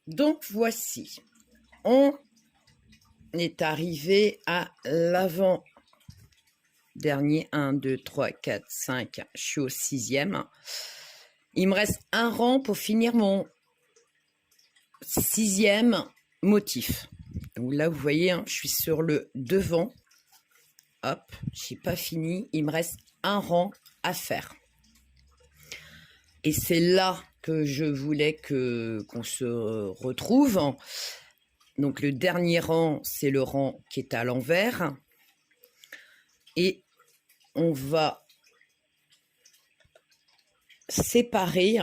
Donc voici, on est arrivé à l'avant-dernier. 1, 2, 3, 4, 5, je suis au 6e. Il me reste un rang pour finir mon 6e motif. Donc là, vous voyez, je suis sur le devant. Hop, je n'ai pas fini. Il me reste un rang à faire. Et c'est là que je voulais qu'on se retrouve. Donc le dernier rang, c'est le rang qui est à l'envers. Et on va séparer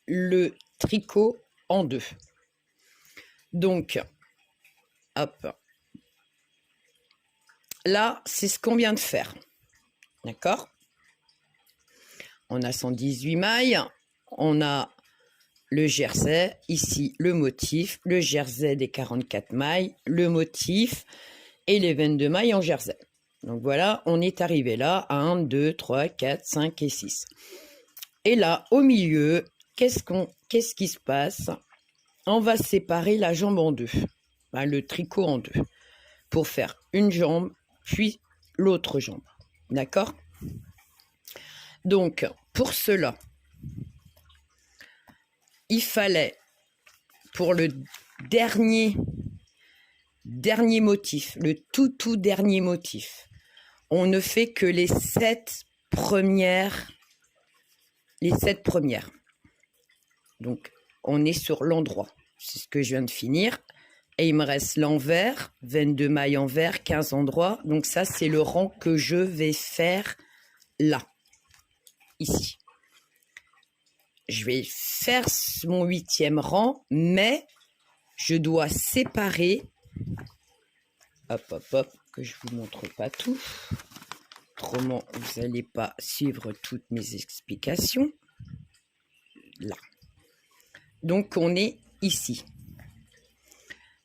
le tricot en deux. Donc, hop. Là, c'est ce qu'on vient de faire. D'accord? On a 118 mailles. On a le jersey, ici le motif, le jersey des 44 mailles, le motif et les 22 mailles en jersey. Donc voilà, on est arrivé là à 1, 2, 3, 4, 5 et 6. Et là, au milieu, qu'est-ce qui se passe? On va séparer la jambe en deux, le tricot en deux, pour faire une jambe, puis l'autre jambe. D'accord? Donc, pour cela, il fallait, pour le dernier motif, le tout dernier motif, on ne fait que les 7 premières. Donc, on est sur l'endroit. C'est ce que je viens de finir. Et il me reste l'envers, 22 mailles envers, 15 endroits. Donc ça, c'est le rang que je vais faire là, ici. Je vais faire mon 8e rang, mais je dois séparer. Hop, que je ne vous montre pas tout. Autrement, vous n'allez pas suivre toutes mes explications. Là. Donc, on est ici.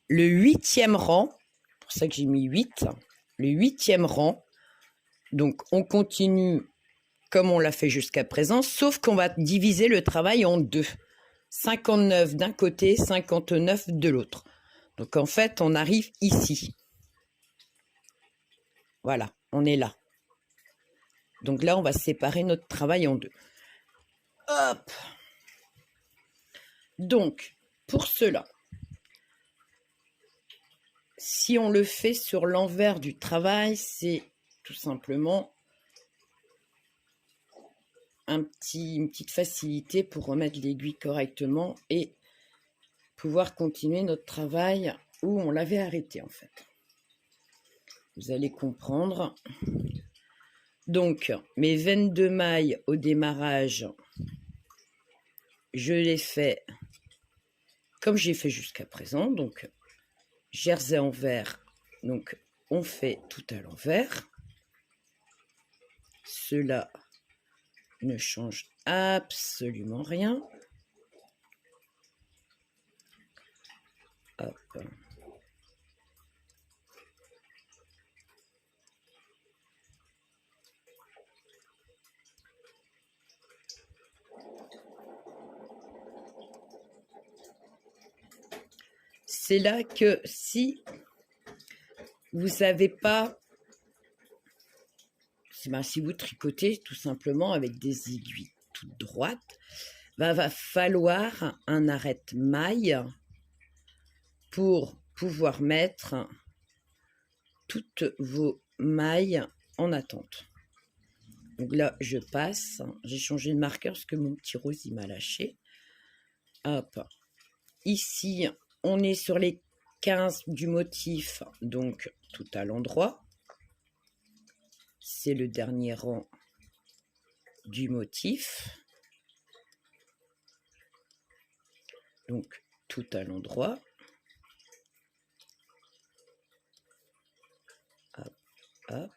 Le 8e rang, c'est pour ça que j'ai mis 8, le 8e rang, donc on continue comme on l'a fait jusqu'à présent, sauf qu'on va diviser le travail en deux. 59 d'un côté, 59 de l'autre. Donc en fait, on arrive ici. Voilà, on est là. Donc là, on va séparer notre travail en deux. Hop. Donc, pour cela, si on le fait sur l'envers du travail, c'est tout simplement une petite facilité pour remettre l'aiguille correctement et pouvoir continuer notre travail où on l'avait arrêté en fait. Vous allez comprendre. Donc, mes 22 mailles au démarrage, je les fais comme j'ai fait jusqu'à présent. Donc, jersey envers, donc on fait tout à l'envers. Cela ne change absolument rien. Hop. C'est là que si vous n'avez pas, si vous tricotez tout simplement avec des aiguilles toutes droites, va falloir un arrête-maille pour pouvoir mettre toutes vos mailles en attente. Donc là, je passe. J'ai changé de marqueur parce que mon petit rose, il m'a lâché. Hop. Ici, on est sur les 15 du motif, donc tout à l'endroit. C'est le dernier rang du motif. Donc, tout à l'endroit. Hop, hop.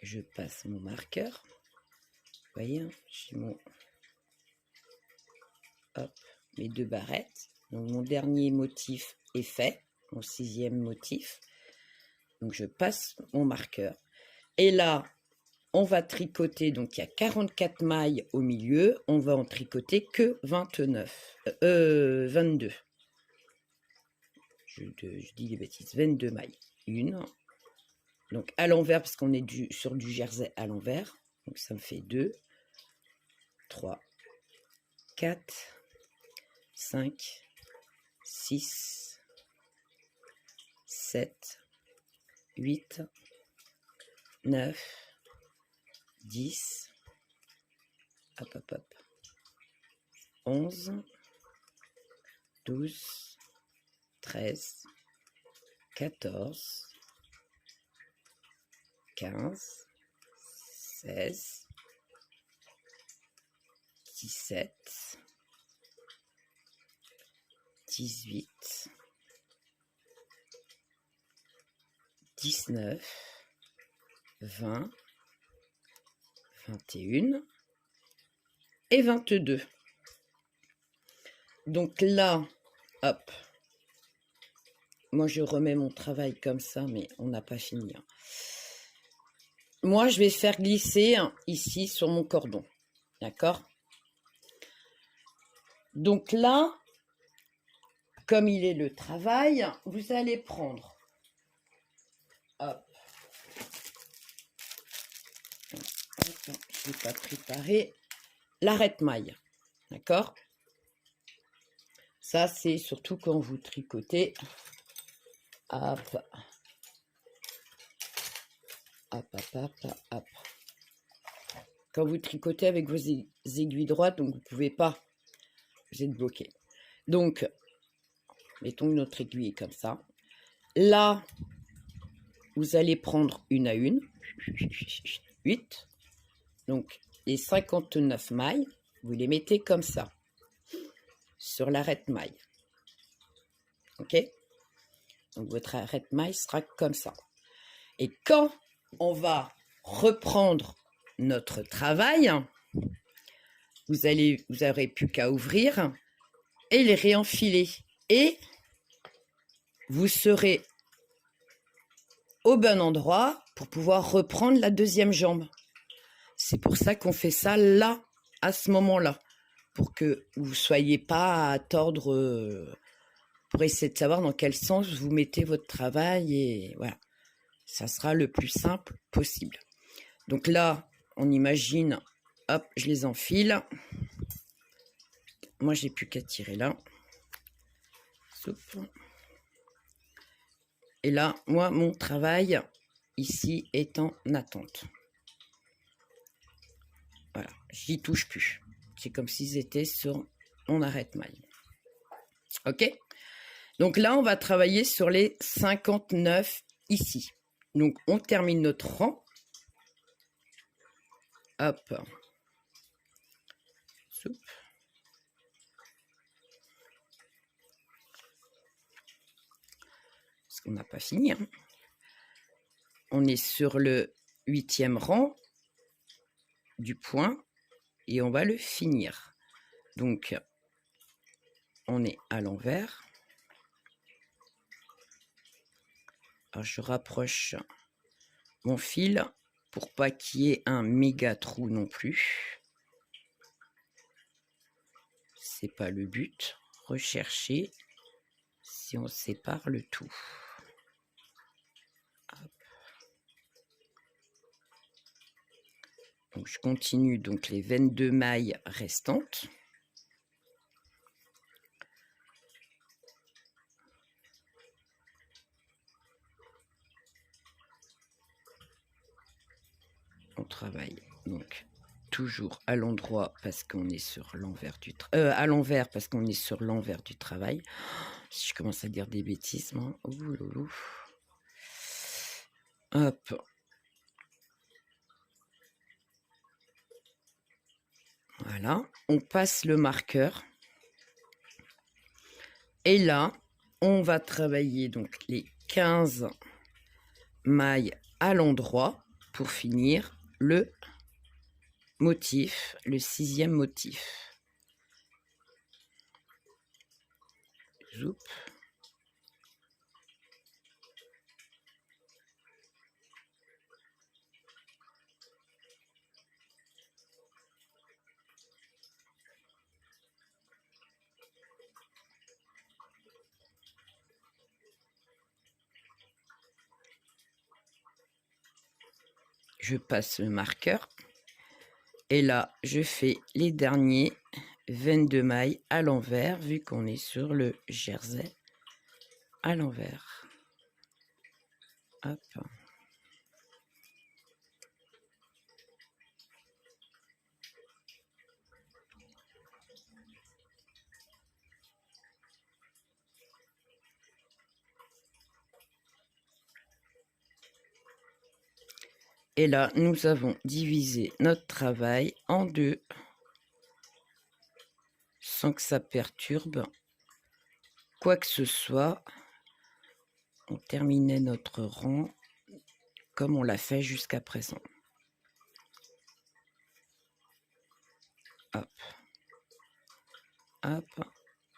Je passe mon marqueur. Vous voyez, j'ai mon... Hop, mes 2 barrettes. Donc, mon dernier motif est fait, mon 6e motif. Donc, je passe mon marqueur. Et là, on va tricoter, donc il y a 44 mailles au milieu, on va en tricoter que 22. Je dis des bêtises, 22 mailles. Une, donc à l'envers, parce qu'on est sur du jersey à l'envers, donc ça me fait 2, 3, 4, 5, 6, 7, 8, 9, 10, hop, hop, hop, 11, 12, 13, 14, 15, 16, 17, 18, 19, 20, 21 et 22. Donc là, hop, moi je remets mon travail comme ça, mais on n'a pas fini. Moi, je vais faire glisser ici sur mon cordon, d'accord? Donc là, comme il est le travail, vous allez prendre, hop, je n'ai pas préparé, l'arrête-maille, d'accord? Ça, c'est surtout quand vous tricotez, hop, hop, hop, hop, hop. Quand vous tricotez avec vos aiguilles droites, donc vous ne pouvez pas, vous êtes bloqué. Donc, mettons une autre aiguille comme ça. Là, vous allez prendre une à une, 8. Donc, les 59 mailles, vous les mettez comme ça, sur l'arrête-maille. OK? Donc, votre arrête-maille sera comme ça. Et quand on va reprendre notre travail, vous n'aurez plus qu'à ouvrir et les réenfiler. Et vous serez au bon endroit pour pouvoir reprendre la deuxième jambe. C'est pour ça qu'on fait ça là, à ce moment-là, pour que vous ne soyez pas à tordre, pour essayer de savoir dans quel sens vous mettez votre travail, et voilà, ça sera le plus simple possible. Donc là, on imagine, hop, je les enfile. Moi, j'ai plus qu'à tirer là. Et là, moi, mon travail ici est en attente. Voilà, j'y touche plus. C'est comme s'ils étaient sur mon arrête-maille. OK? Donc là, on va travailler sur les 59 ici. Donc, on termine notre rang. Hop. Soup. Parce qu'on n'a pas fini. Hein. On est sur le 8e rang du point et on va le finir. Donc, on est à l'envers. Alors, je rapproche mon fil pour pas qu'il y ait un méga trou non plus. C'est pas le but. Rechercher si on sépare le tout. Hop. Donc, je continue donc les 22 mailles restantes. On travaille donc toujours à l'endroit parce qu'on est sur l'envers du à l'envers parce qu'on est sur l'envers du travail. Si je commence à dire des bêtises, moi. Hop. Voilà, on passe le marqueur. Et là, on va travailler donc les 15 mailles à l'endroit pour finir le motif, le 6e motif. Zoup. je passe le marqueur. Et là, je fais les derniers 22 mailles à l'envers, vu qu'on est sur le jersey à l'envers. Hop. Et là, nous avons divisé notre travail en deux, sans que ça perturbe quoi que ce soit. On terminait notre rang comme on l'a fait jusqu'à présent. Hop, hop,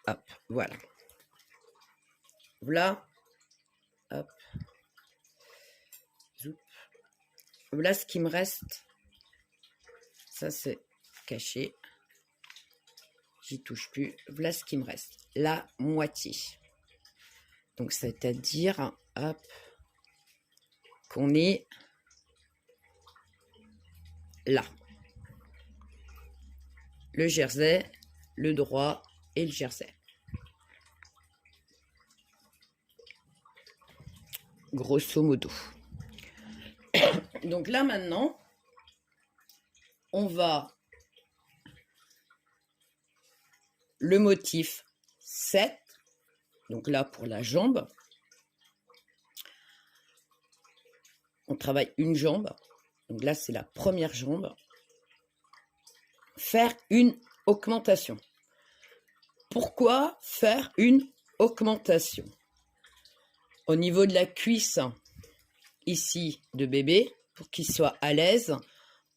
hop, voilà. Voilà, hop, zoup. Voilà ce qui me reste. Ça, c'est caché. J'y touche plus. Voilà ce qui me reste. La moitié. Donc, c'est-à-dire, hop, qu'on est là. Le jersey, le droit et le jersey. Grosso modo. Donc là, maintenant, on va le motif 7. Donc là, pour la jambe, on travaille une jambe. Donc là, c'est la première jambe. Faire une augmentation. Pourquoi faire une augmentation? Au niveau de la cuisse, ici, de bébé, pour qu'il soit à l'aise,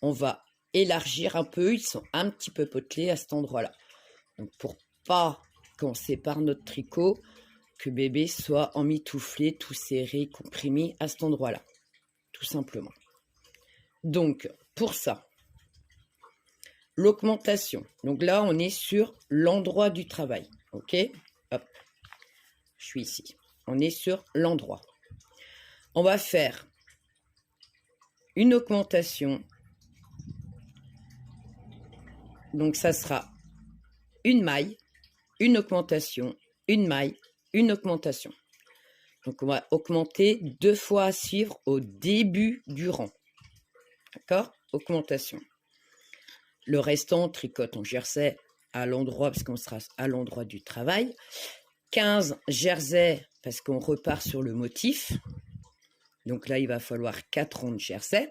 on va élargir un peu. Ils sont un petit peu potelés à cet endroit-là. Donc, pour pas qu'on sépare notre tricot, que bébé soit emmitouflé, tout serré, comprimé à cet endroit-là. Tout simplement. Donc, pour ça, l'augmentation. Donc là, on est sur l'endroit du travail. OK? Hop. Je suis ici. On est sur l'endroit. On va faire une augmentation. Donc, ça sera une maille, une augmentation, une maille, une augmentation. Donc, on va augmenter 2 fois à suivre au début du rang. D'accord? Augmentation. Le restant, tricote en jersey à l'endroit, parce qu'on sera à l'endroit du travail. 15 jersey, parce qu'on repart sur le motif. Donc là, il va falloir 4 rangs de jersey.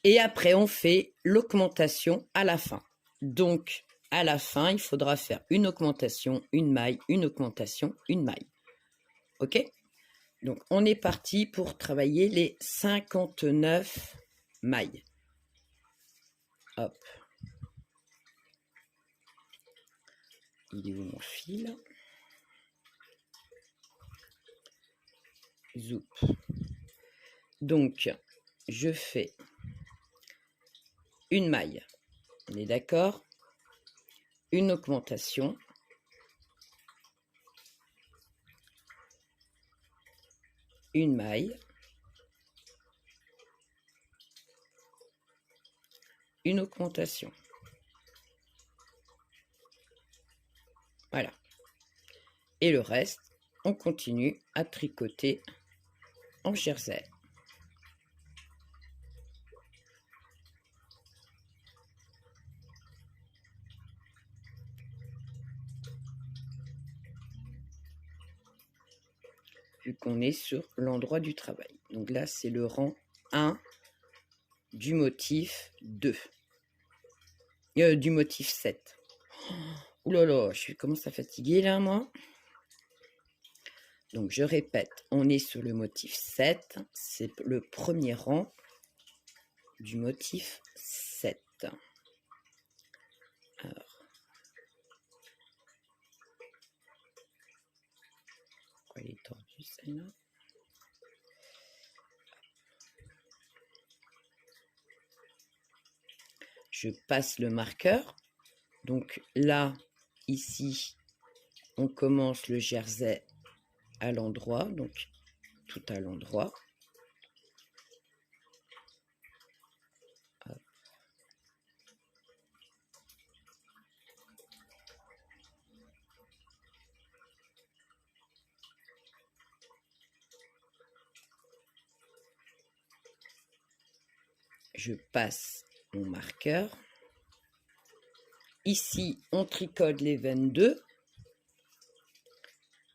Et après, on fait l'augmentation à la fin. Donc, à la fin, il faudra faire une augmentation, une maille, une augmentation, une maille. OK? Donc, on est parti pour travailler les 59 mailles. Hop. Il est où mon fil? Zoup. Donc, je fais une maille. On est d'accord? Une augmentation. Une maille. Une augmentation. Voilà. Et le reste, on continue à tricoter en jersey. Vu qu'on est sur l'endroit du travail. Donc là, c'est le rang 1 du motif 2. Du motif 7. Ouh là là, je commence à fatiguer là, moi. Donc, je répète, on est sur le motif 7. C'est le premier rang du motif 7. Alors, pourquoi elle est tordue celle-là? Je passe le marqueur. Donc là, ici, on commence le jersey à l'endroit, donc tout à l'endroit. je passe mon marqueur. Ici, on tricote les 22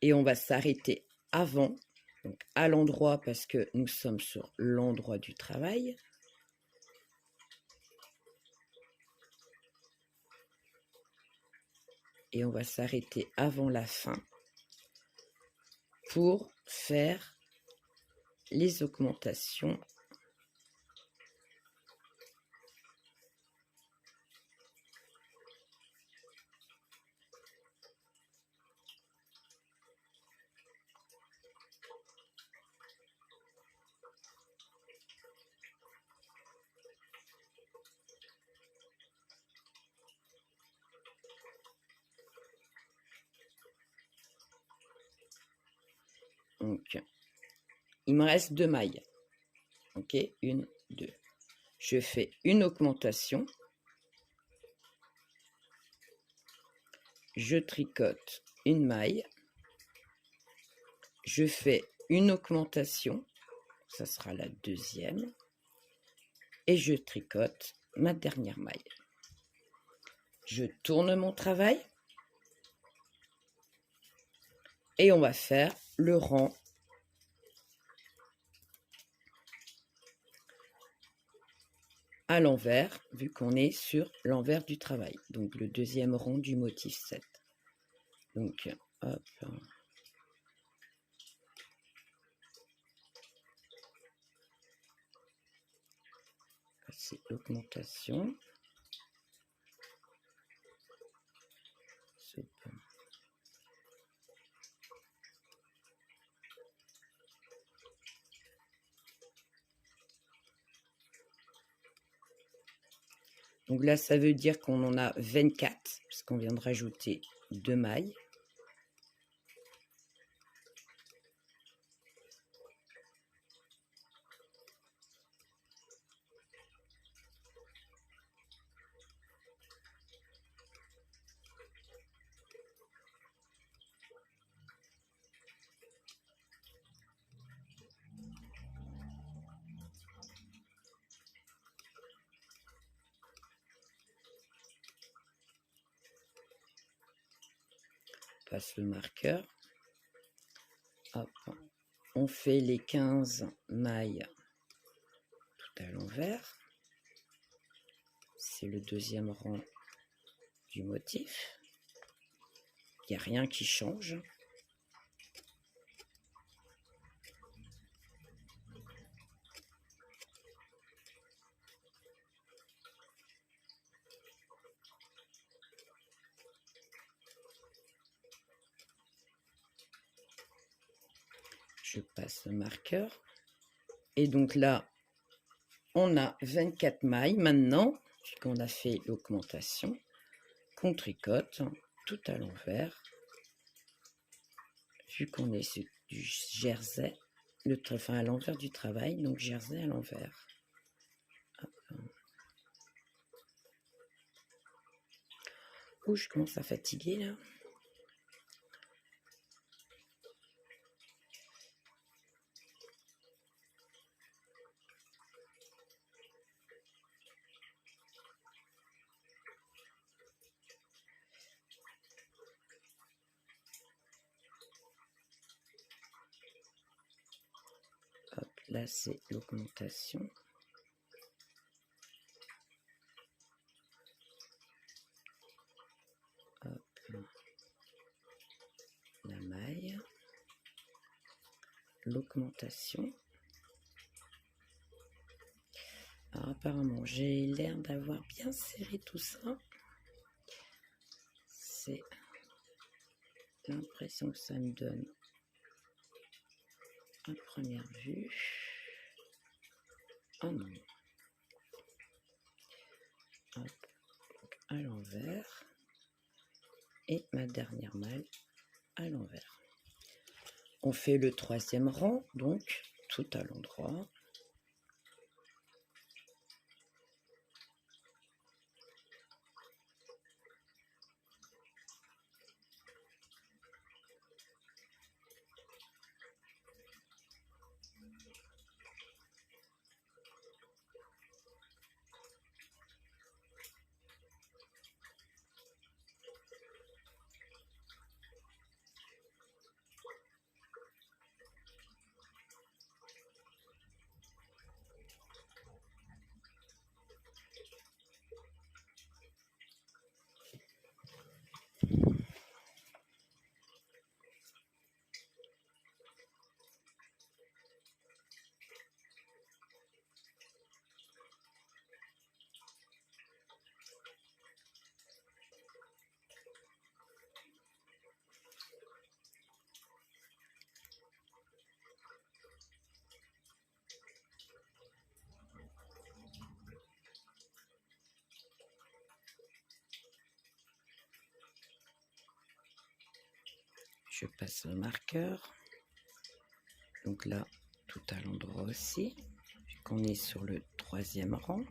et on va s'arrêter avant, donc à l'endroit parce que nous sommes sur l'endroit du travail. Et on va s'arrêter avant la fin pour faire les augmentations. Donc, il me reste 2 mailles. Ok, 1, 2. Je fais une augmentation. Je tricote une maille. Je fais une augmentation. Ça sera la deuxième. Et je tricote ma dernière maille. Je tourne mon travail. Et on va faire le rang à l'envers, vu qu'on est sur l'envers du travail. Donc, le deuxième rang du motif 7. Donc, hop. C'est l'augmentation. Donc là, ça veut dire qu'on en a 24, puisqu'on vient de rajouter 2 mailles. Passe le marqueur. Hop. On fait les 15 mailles tout à l'envers. C'est le deuxième rang du motif. Il n'y a rien qui change. Je passe le marqueur. Et donc là, on a 24 mailles. Maintenant, puisqu'on a fait l'augmentation, qu'on tricote tout à l'envers. Vu qu'on est sur du jersey, enfin à l'envers du travail, donc jersey à l'envers. Ouh, je commence à fatiguer là. Hop, là c'est l'augmentation. Hop, la maille, l'augmentation. Alors apparemment j'ai l'air d'avoir bien serré tout ça. C'est l'impression que ça me donne à première vue. Oh non. Hop, à l'envers. Et ma dernière maille à l'envers. On fait le troisième rang, donc tout à l'endroit. Je passe le marqueur. Donc là, tout à l'endroit aussi. On est sur le 3e rang.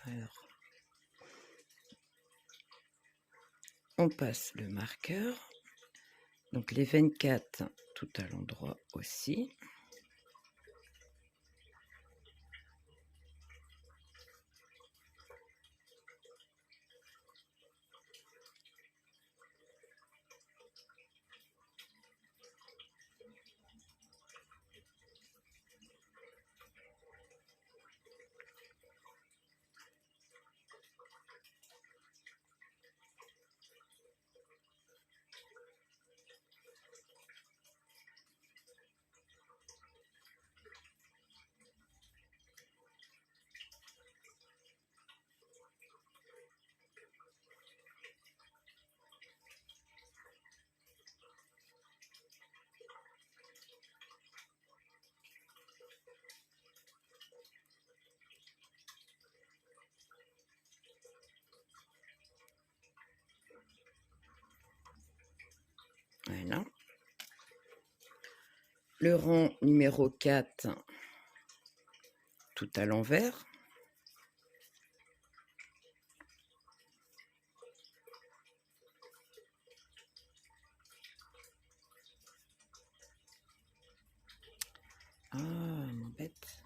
Alors, on passe le marqueur. Donc les 24 tout à l'endroit aussi. Voilà. Le rang numéro 4, tout à l'envers. Ah, m'embête.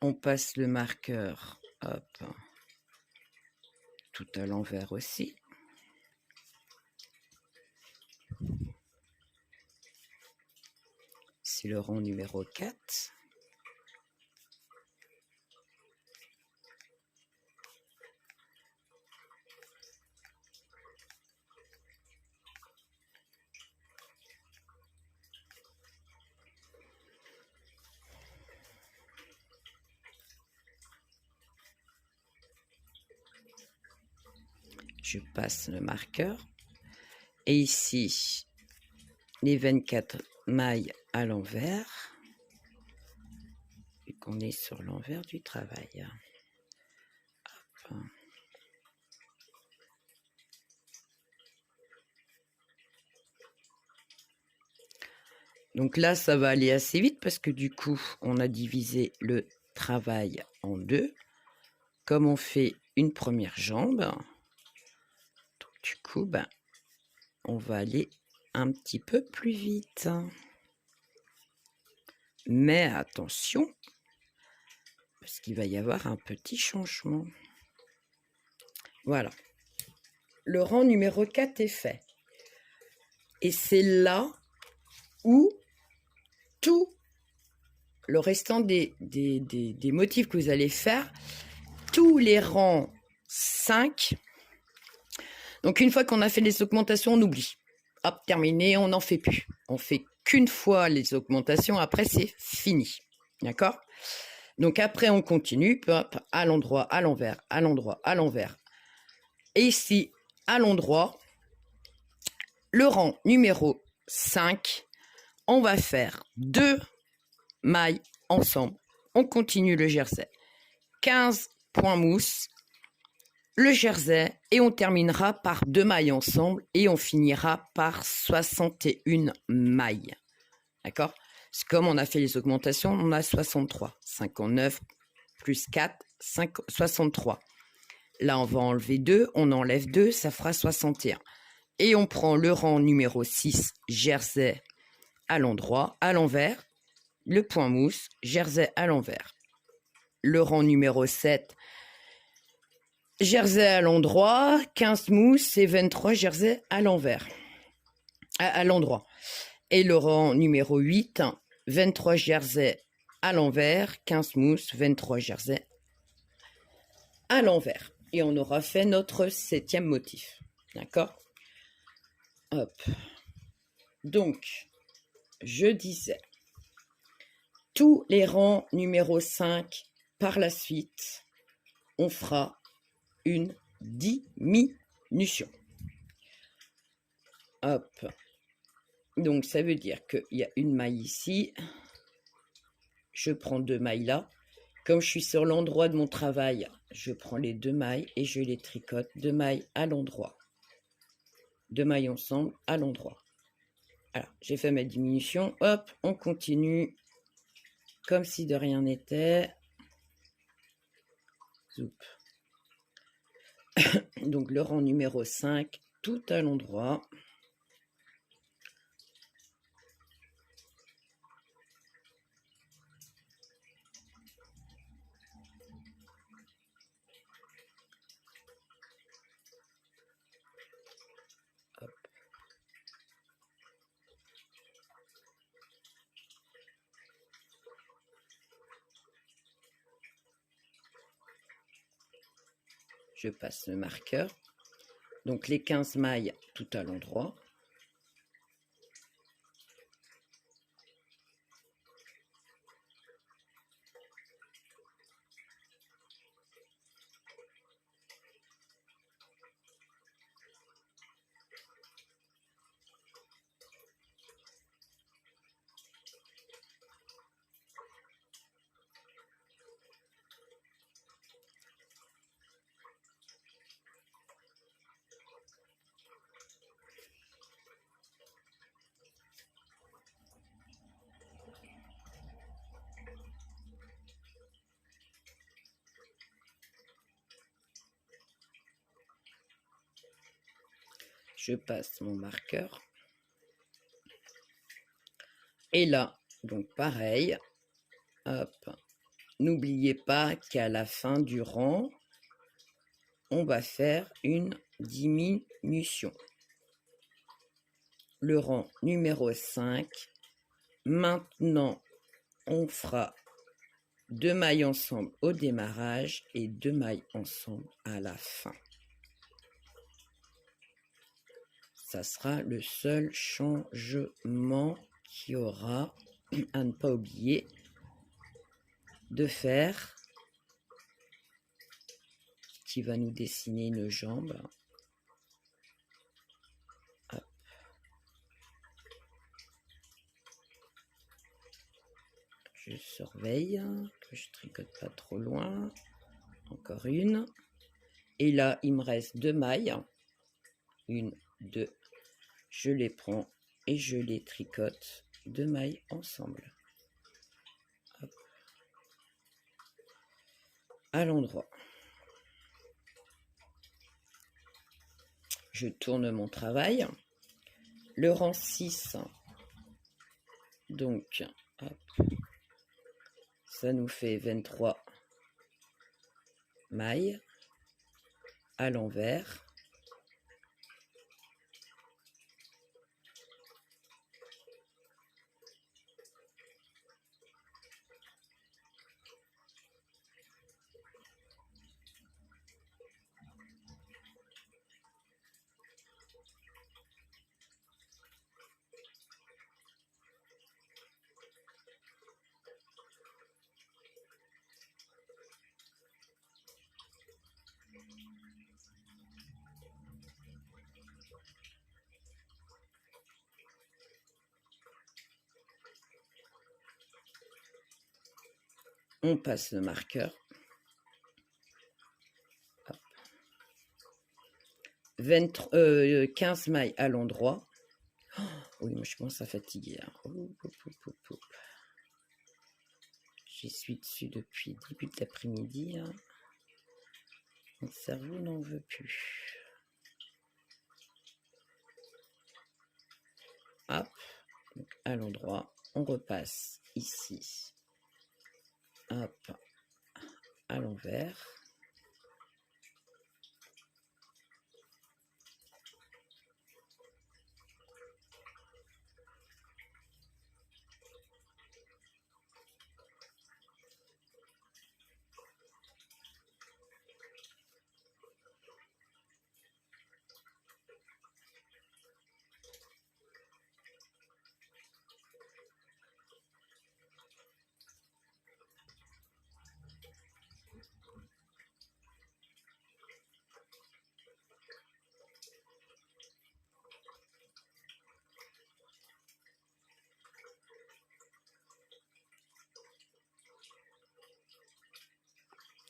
On passe le marqueur, hop, tout à l'envers aussi. C'est le rang numéro 4. Je passe le marqueur. Et ici, les 24 mailles à l'envers. Vu qu'on est sur l'envers du travail. Hop. Donc là, ça va aller assez vite parce que du coup, on a divisé le travail en 2. Comme on fait une première jambe, donc du coup, ben, on va aller un petit peu plus vite. Mais attention, parce qu'il va y avoir un petit changement. Voilà. Le rang numéro 4 est fait. Et c'est là où tout le restant des motifs que vous allez faire, tous les rangs 5. Donc, une fois qu'on a fait les augmentations, on oublie. Hop, terminé, on n'en fait plus. On fait qu'une fois les augmentations, après, c'est fini. D'accord? Donc, après, on continue, hop, à l'endroit, à l'envers, à l'endroit, à l'envers. Et ici, à l'endroit, le rang numéro 5, on va faire 2 mailles ensemble. On continue le jersey. 15 points mousse, le jersey, et on terminera par 2 mailles ensemble et on finira par 61 mailles. D'accord? C'est comme on a fait les augmentations, on a 63. 59 plus 4, 63. Là, on va enlever 2, on enlève 2, ça fera 61. Et on prend le rang numéro 6, jersey à l'endroit, à l'envers, le point mousse, jersey à l'envers. Le rang numéro 7, jersey à l'endroit, 15 mousse et 23 jersey à l'envers, à l'endroit. Et le rang numéro 8, 23 jersey à l'envers, 15 mousse, 23 jersey à l'envers. Et on aura fait notre 7e motif. D'accord? Hop. Donc, je disais, tous les rangs numéro 5, par la suite, on fera une diminution. Hop. Donc, ça veut dire qu'il y a une maille ici. Je prends 2 mailles là. Comme je suis sur l'endroit de mon travail, je prends les 2 mailles et je les tricote. 2 mailles à l'endroit. 2 mailles ensemble à l'endroit. Alors, j'ai fait ma diminution. Hop, on continue comme si de rien n'était. Zoup. Donc, le rang numéro 5, tout à l'endroit. Hop. Je passe le marqueur. Donc, les 15 mailles tout à l'endroit. Je passe mon marqueur. Et là, donc pareil, hop, n'oubliez pas qu'à la fin du rang, on va faire une diminution. Le rang numéro 5. Maintenant, on fera 2 mailles ensemble au démarrage et 2 mailles ensemble à la fin. Ça sera le seul changement qu'il y aura à ne pas oublier de faire, qui va nous dessiner une jambe. Hop. Je surveille que je tricote pas trop loin. Encore une. Et là, il me reste 2 mailles. 1, 2. Je les prends et je les tricote 2 mailles ensemble. Hop. À l'endroit. Je tourne mon travail. Le rang 6. Donc, hop. Ça nous fait 23 mailles à l'envers. On passe le marqueur. 15 mailles à l'endroit. Oh, oui, moi je commence à fatiguer. J'y suis dessus depuis le début de l'après-midi. Mon cerveau n'en veut plus. Hop, donc à l'endroit, on repasse ici. Hop, à l'envers.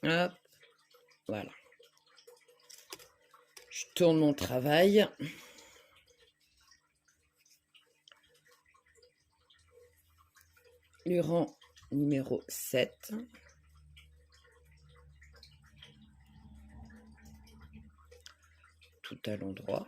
Hop, voilà. Je tourne mon travail. Le rang numéro 7. Tout à l'endroit.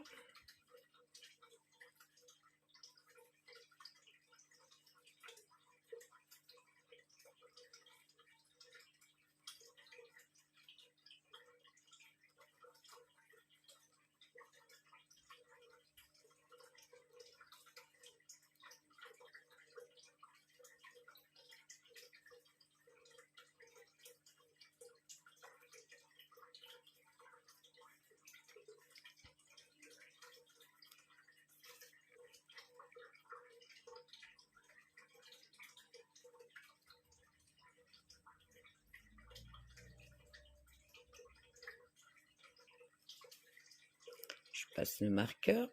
Je passe le marqueur.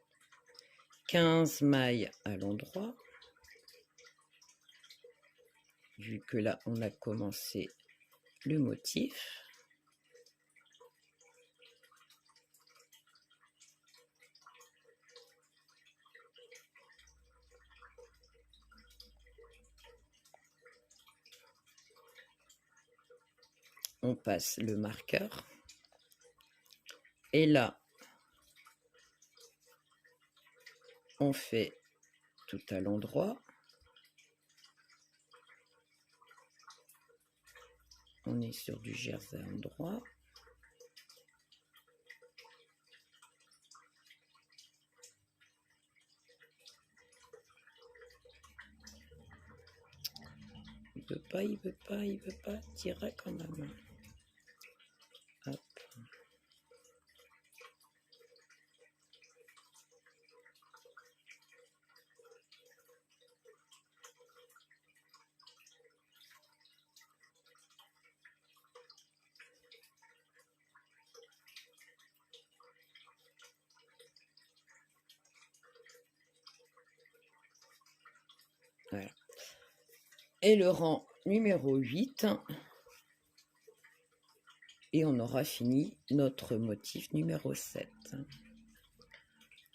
15 mailles à l'endroit. Vu que là, on a commencé le motif. On passe le marqueur. Et là, on fait tout à l'endroit. On est sur du jersey à l'endroit. Il veut pas tirer quand même. Hop. Voilà. Et le rang numéro 8. Et on aura fini notre motif numéro 7.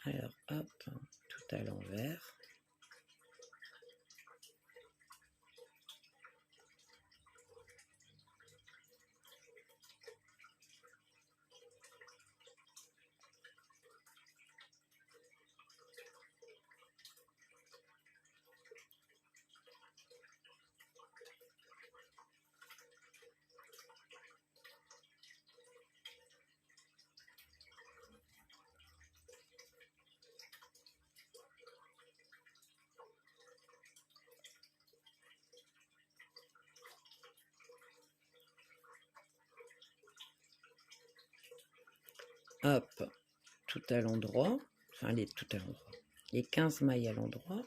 Alors, hop, tout à l'envers. Hop, tout à l'endroit, enfin tout à l'endroit, les 15 mailles à l'endroit,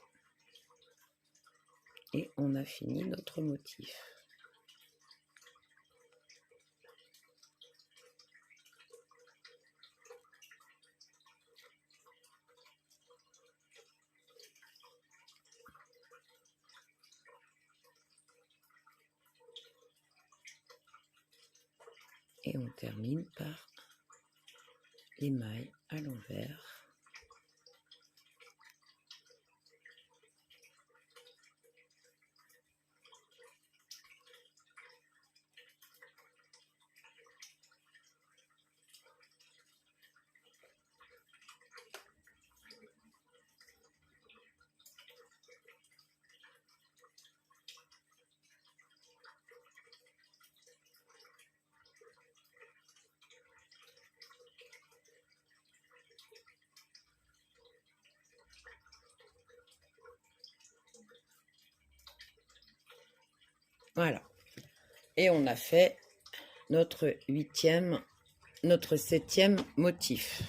et on a fini notre motif. Et on termine par les mailles à l'envers. Voilà. Et on a fait notre septième motif.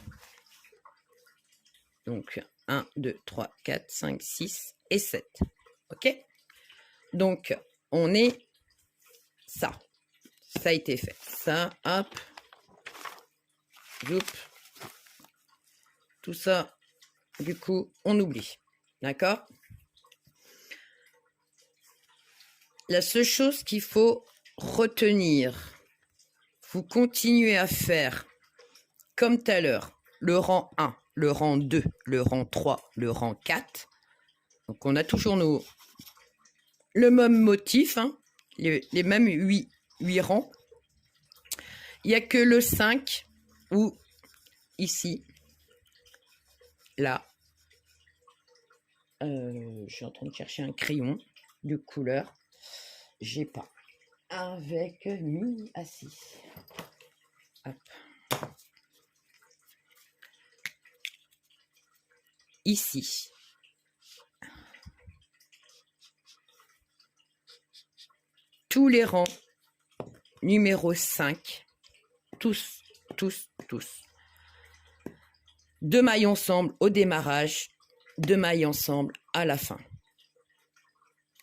Donc, 1, 2, 3, 4, 5, 6 et 7. OK? Donc, on est ça. Ça a été fait. Ça, hop. Zoup. Tout ça, du coup, on oublie. D'accord? La seule chose qu'il faut retenir, vous continuez à faire comme tout à l'heure, le rang 1, le rang 2, le rang 3, le rang 4. Donc, on a toujours le même motif, hein, les mêmes 8 rangs. Il n'y a que le 5 où, ici, là, je suis en train de chercher un crayon de couleur. J'ai pas. Avec mi assis. Hop. Ici. Tous les rangs, numéro 5, tous. 2 mailles ensemble au démarrage, 2 mailles ensemble à la fin.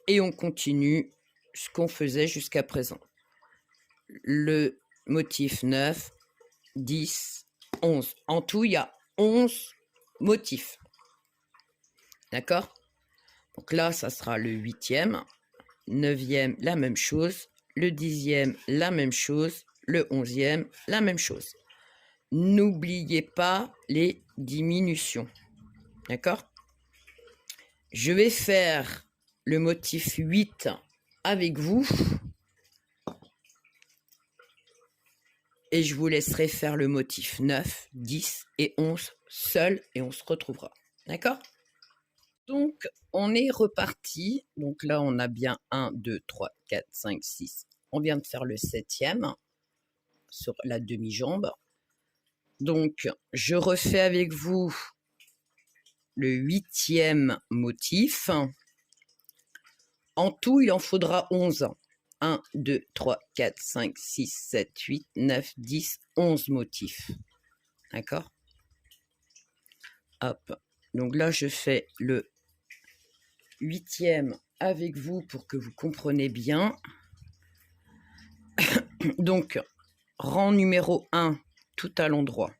Et on continue ce qu'on faisait jusqu'à présent. Le motif 9, 10, 11. En tout, il y a 11 motifs. D'accord? Donc là, ça sera le 8e, 9e, la même chose, le 10e, la même chose, le 11e, la même chose. N'oubliez pas les diminutions. D'accord? Je vais faire le motif 8 avec vous. Et je vous laisserai faire le motif 9, 10 et 11 seul et on se retrouvera. D'accord? Donc, on est reparti. Donc là, on a bien 1, 2, 3, 4, 5, 6. On vient de faire le 7e sur la demi-jambe. Donc, je refais avec vous le 8e motif. En tout, il en faudra 11. 1, 2, 3, 4, 5, 6, 7, 8, 9, 10, 11 motifs. D'accord? Hop. Donc là, je fais le 8e avec vous pour que vous compreniez bien. Donc, rang numéro 1, tout à l'endroit.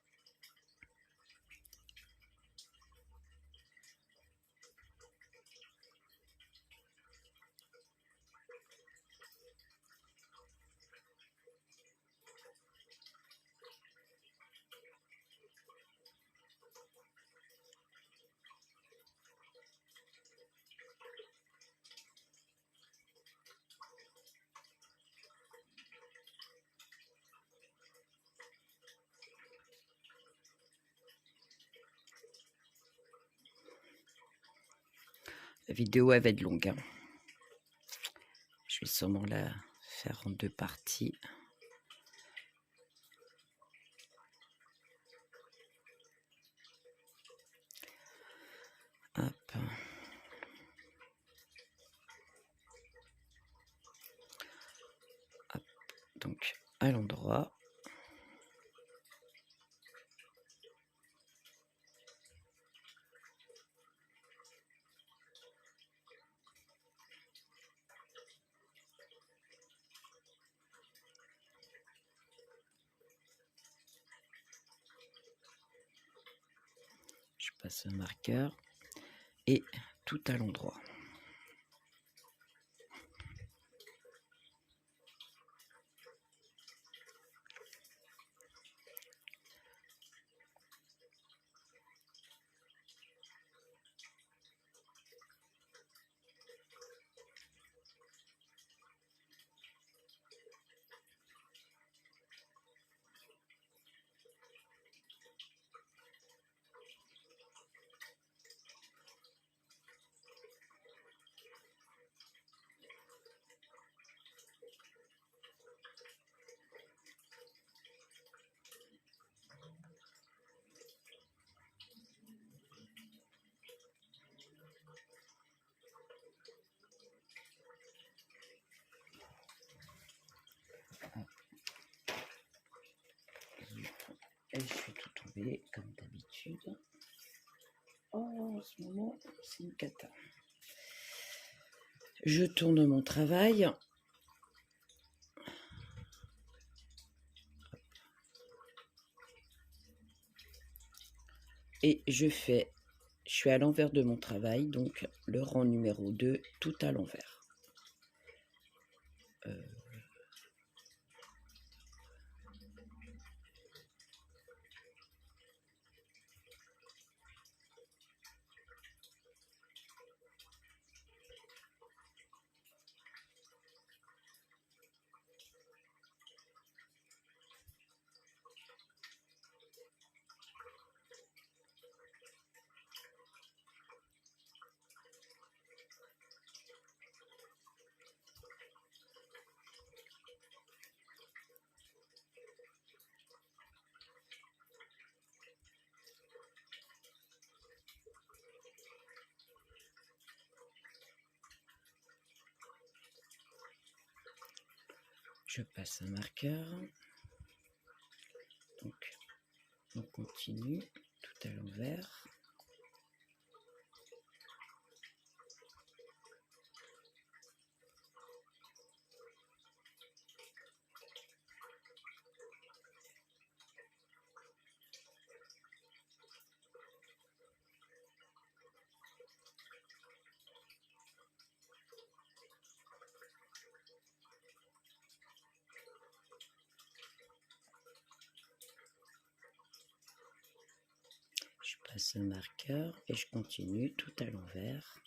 La vidéo, elle va être longue. Hein. Je vais sûrement la faire en 2 parties. Hop. Hop. Donc, à l'endroit. Je passe un marqueur et tout à l'endroit. tomber comme d'habitude. Oh, en ce moment, c'est une cata. Je tourne mon travail. Et je suis à l'envers de mon travail, donc le rang numéro 2, tout à l'envers. Je passe un marqueur. Donc, on continue tout à l'envers. Je passe un marqueur et je continue tout à l'envers.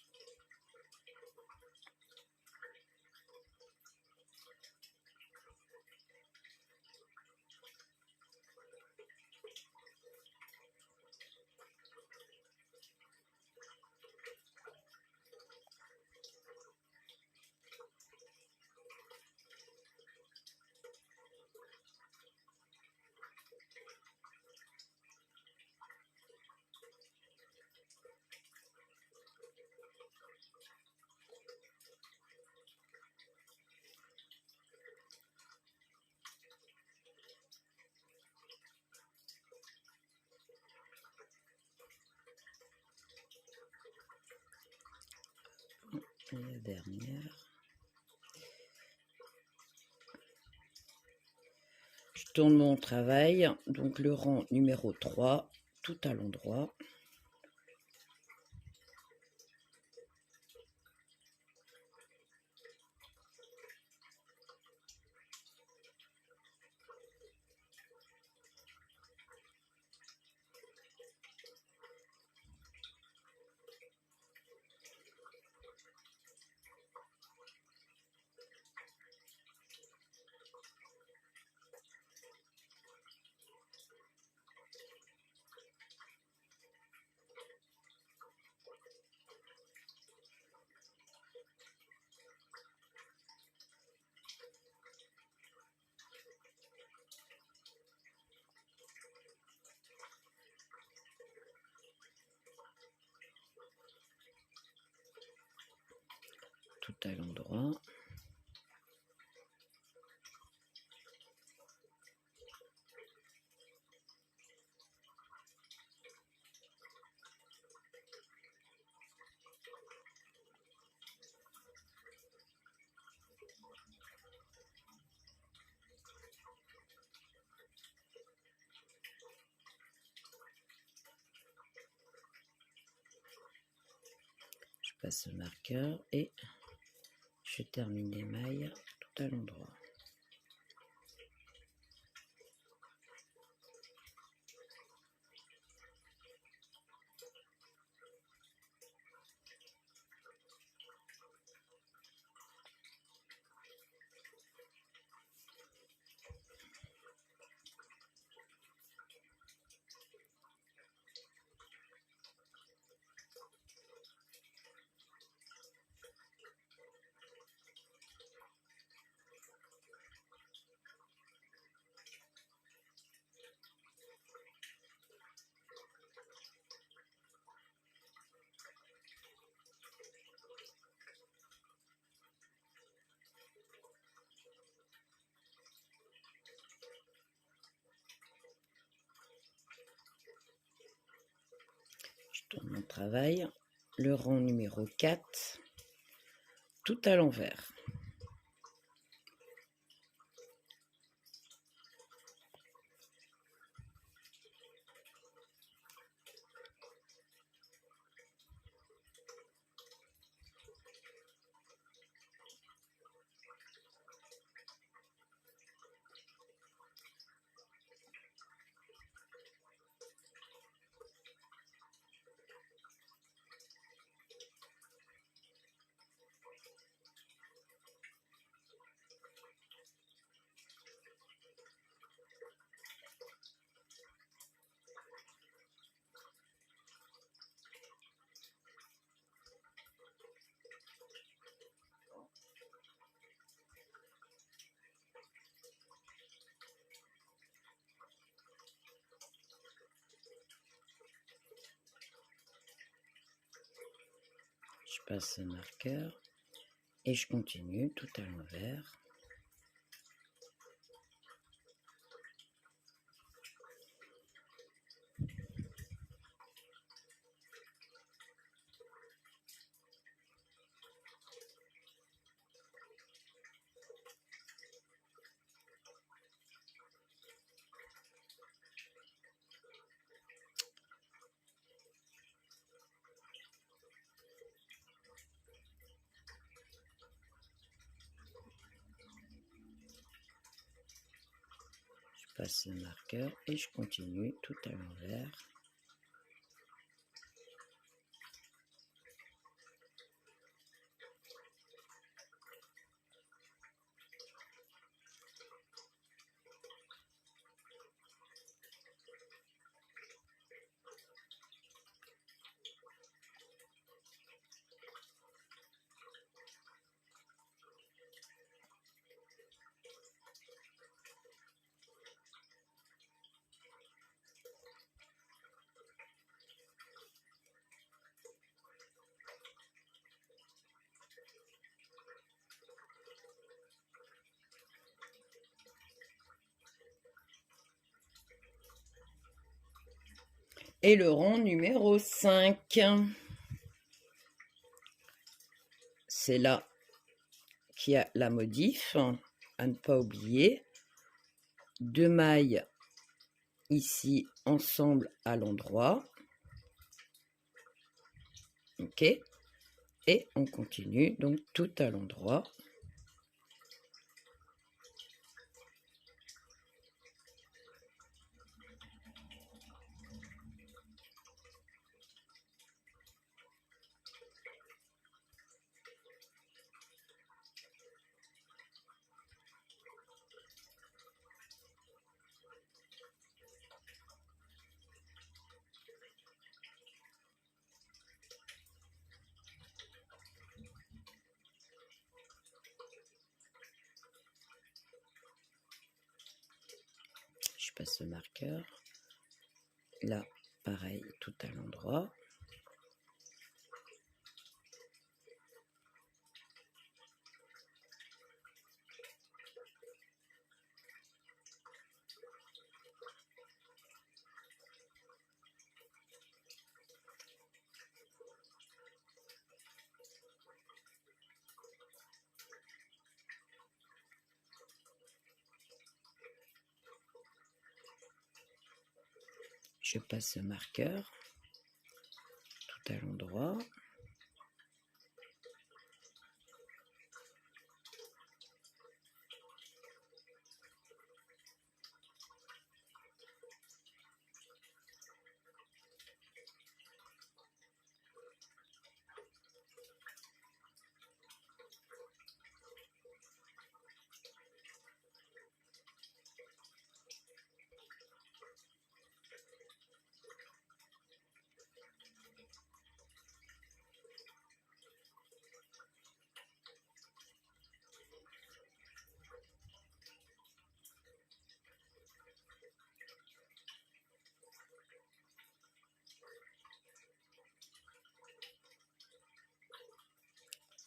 Et la dernière. Je tourne mon travail, donc le rang numéro 3, tout à l'endroit. Tout à l'endroit. Je passe le marqueur et je termine les mailles tout à l'endroit. tourne mon travail, le rang numéro 4, tout à l'envers. Je passe le marqueur et je continue tout à l'envers. Je passe le marqueur et je continue tout à l'envers. Et le rang numéro 5. C'est là qu'il y a la modif, à ne pas oublier. 2 mailles ici ensemble à l'endroit. Ok. Et on continue donc tout à l'endroit. Je passe le marqueur. Là, pareil, tout à l'endroit. Je passe le marqueur tout à l'endroit.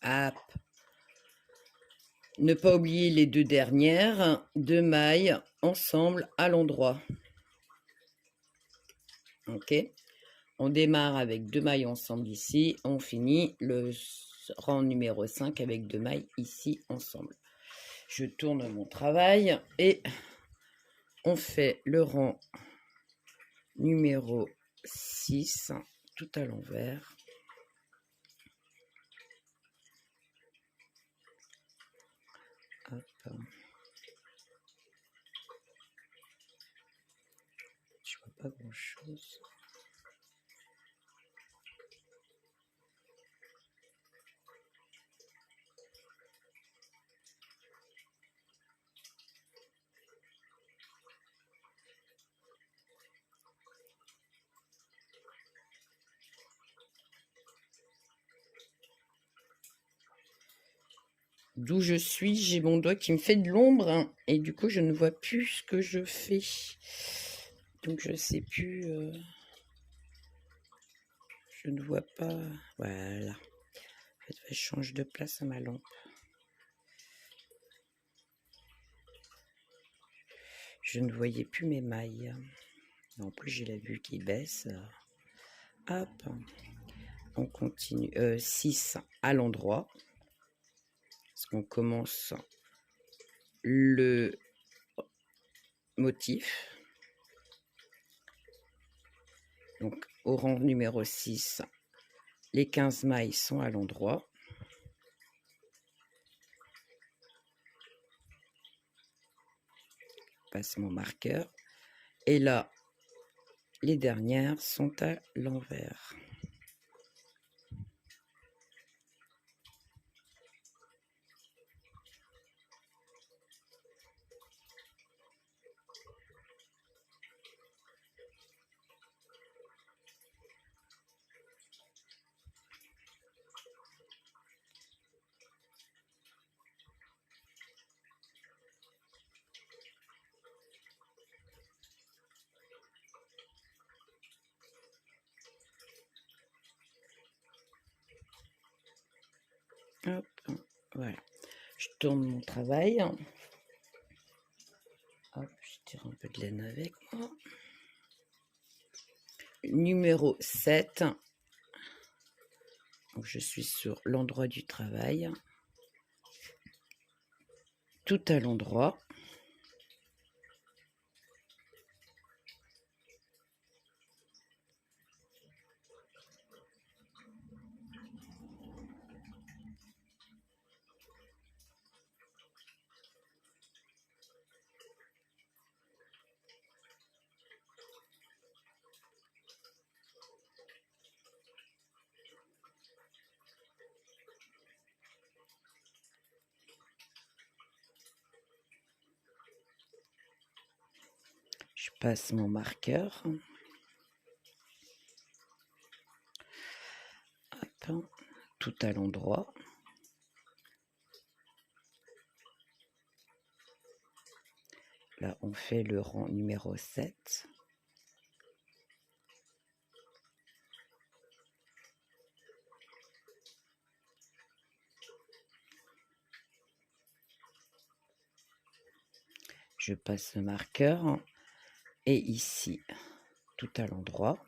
Hop. Ne pas oublier les 2 dernières, 2 mailles ensemble à l'endroit. Ok. On démarre avec 2 mailles ensemble ici, on finit le rang numéro 5 avec 2 mailles ici ensemble. Je tourne mon travail et on fait le rang numéro 6 tout à l'envers. Hop. Je vois pas grand chose. D'où je suis, j'ai mon doigt qui me fait de l'ombre hein, et du coup je ne vois plus ce que je fais. Donc je sais plus. Je ne vois pas. Voilà. En fait, je change de place à ma lampe. Je ne voyais plus mes mailles. En plus j'ai la vue qui baisse. Hop. On continue. 6 à l'endroit. Parce qu'on commence le motif. Donc au rang numéro 6, les 15 mailles sont à l'endroit. Je passe mon marqueur. Et là, les dernières sont à l'envers. Hop, voilà. Je tourne mon travail. Hop, je tire un peu de laine avec moi. Numéro 7. Donc, je suis sur l'endroit du travail. Tout à l'endroit. Je passe mon marqueur. Hop, tout à l'endroit. Là, on fait le rang numéro 7. Je passe le marqueur. Et ici, tout à l'endroit.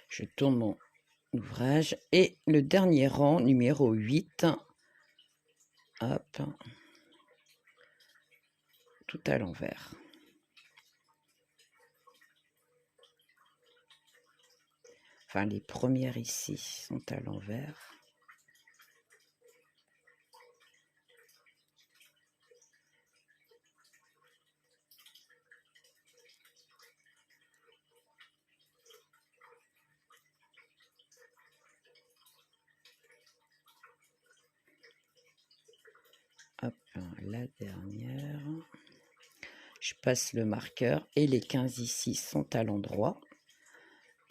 Je tourne mon ouvrage et le dernier rang, numéro 8. Hop. Tout à l'envers. Enfin, les premières ici sont à l'envers. Hop, la dernière. Je passe le marqueur et les 15 ici sont à l'endroit.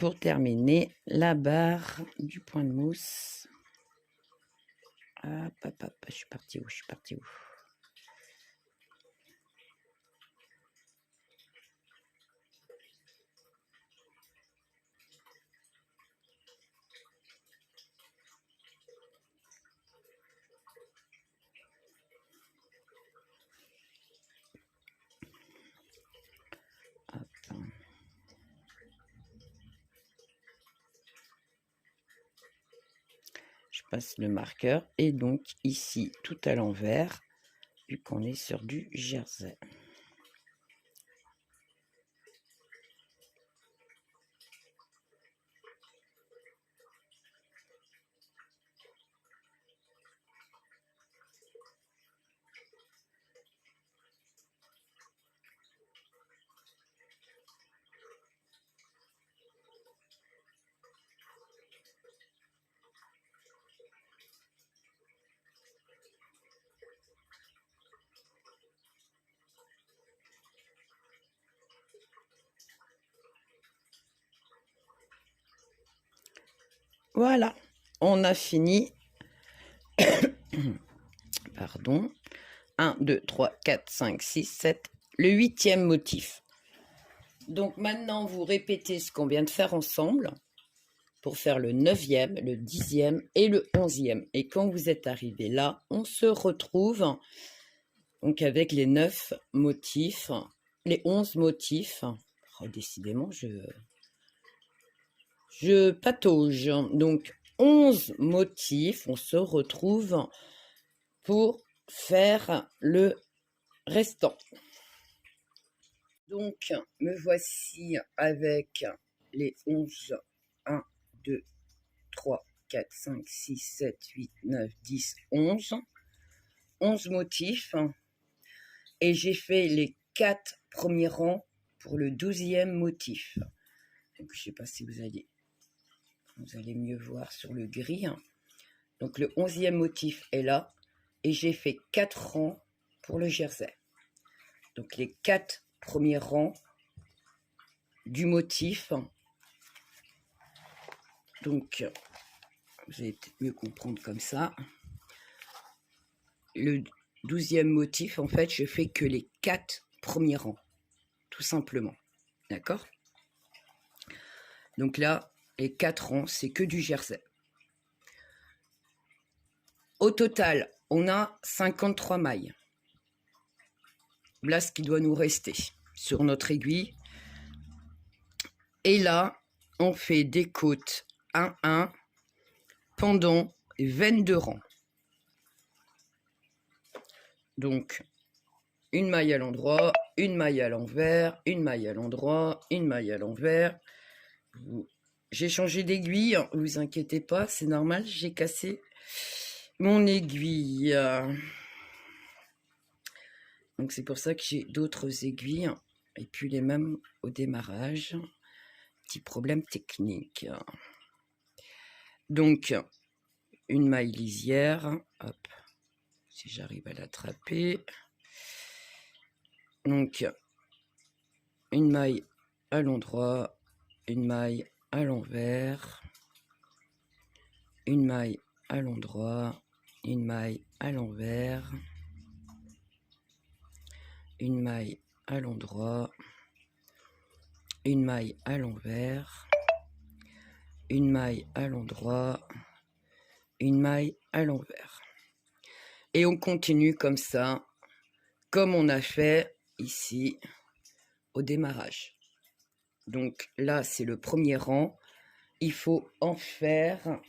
pour terminer la barre du point de mousse. Hop, hop, hop, je suis partie où? Hop. Je passe le marqueur et donc ici tout à l'envers vu qu'on est sur du jersey. Voilà, on a fini. Pardon. 1, 2, 3, 4, 5, 6, 7. Le 8e motif. Donc maintenant, vous répétez ce qu'on vient de faire ensemble pour faire le 9e, le 10e et le 11e. Et quand vous êtes arrivé là, on se retrouve donc avec les 9 motifs, les 11 motifs. Oh, décidément, je patauge. Donc, 11 motifs, on se retrouve pour faire le restant. Donc, me voici avec les 11, 1, 2, 3, 4, 5, 6, 7, 8, 9, 10, 11. 11 motifs. Et j'ai fait les 4 premiers rangs pour le 12e motif. Donc, je ne sais pas si vous allez mieux voir sur le gris. Donc, le 11e motif est là. Et j'ai fait 4 rangs pour le jersey. Donc, les 4 premiers rangs du motif. Donc, vous allez peut-être mieux comprendre comme ça. Le 12e motif, en fait, je fais que les 4 premiers rangs. Tout simplement. D'accord? Donc là, les 4 rangs, c'est que du jersey. Au total, on a 53 mailles. Voilà ce qui doit nous rester sur notre aiguille. Et là, on fait des côtes 1-1 pendant 22 rangs. Donc, une maille à l'endroit, une maille à l'envers, une maille à l'endroit, une maille à l'envers. J'ai changé d'aiguille, ne vous inquiétez pas, c'est normal, j'ai cassé mon aiguille. Donc c'est pour ça que j'ai d'autres aiguilles et puis les mêmes au démarrage. Petit problème technique. Donc une maille lisière, hop, si j'arrive à l'attraper. Donc une maille à l'endroit, une maille à l'envers, une maille à l'endroit, une maille à l'envers, une maille à l'endroit, une maille à l'envers, une maille à l'endroit, une maille à l'envers. Et on continue comme ça, comme on a fait ici au démarrage. Donc là, c'est le premier rang. Il faut en faire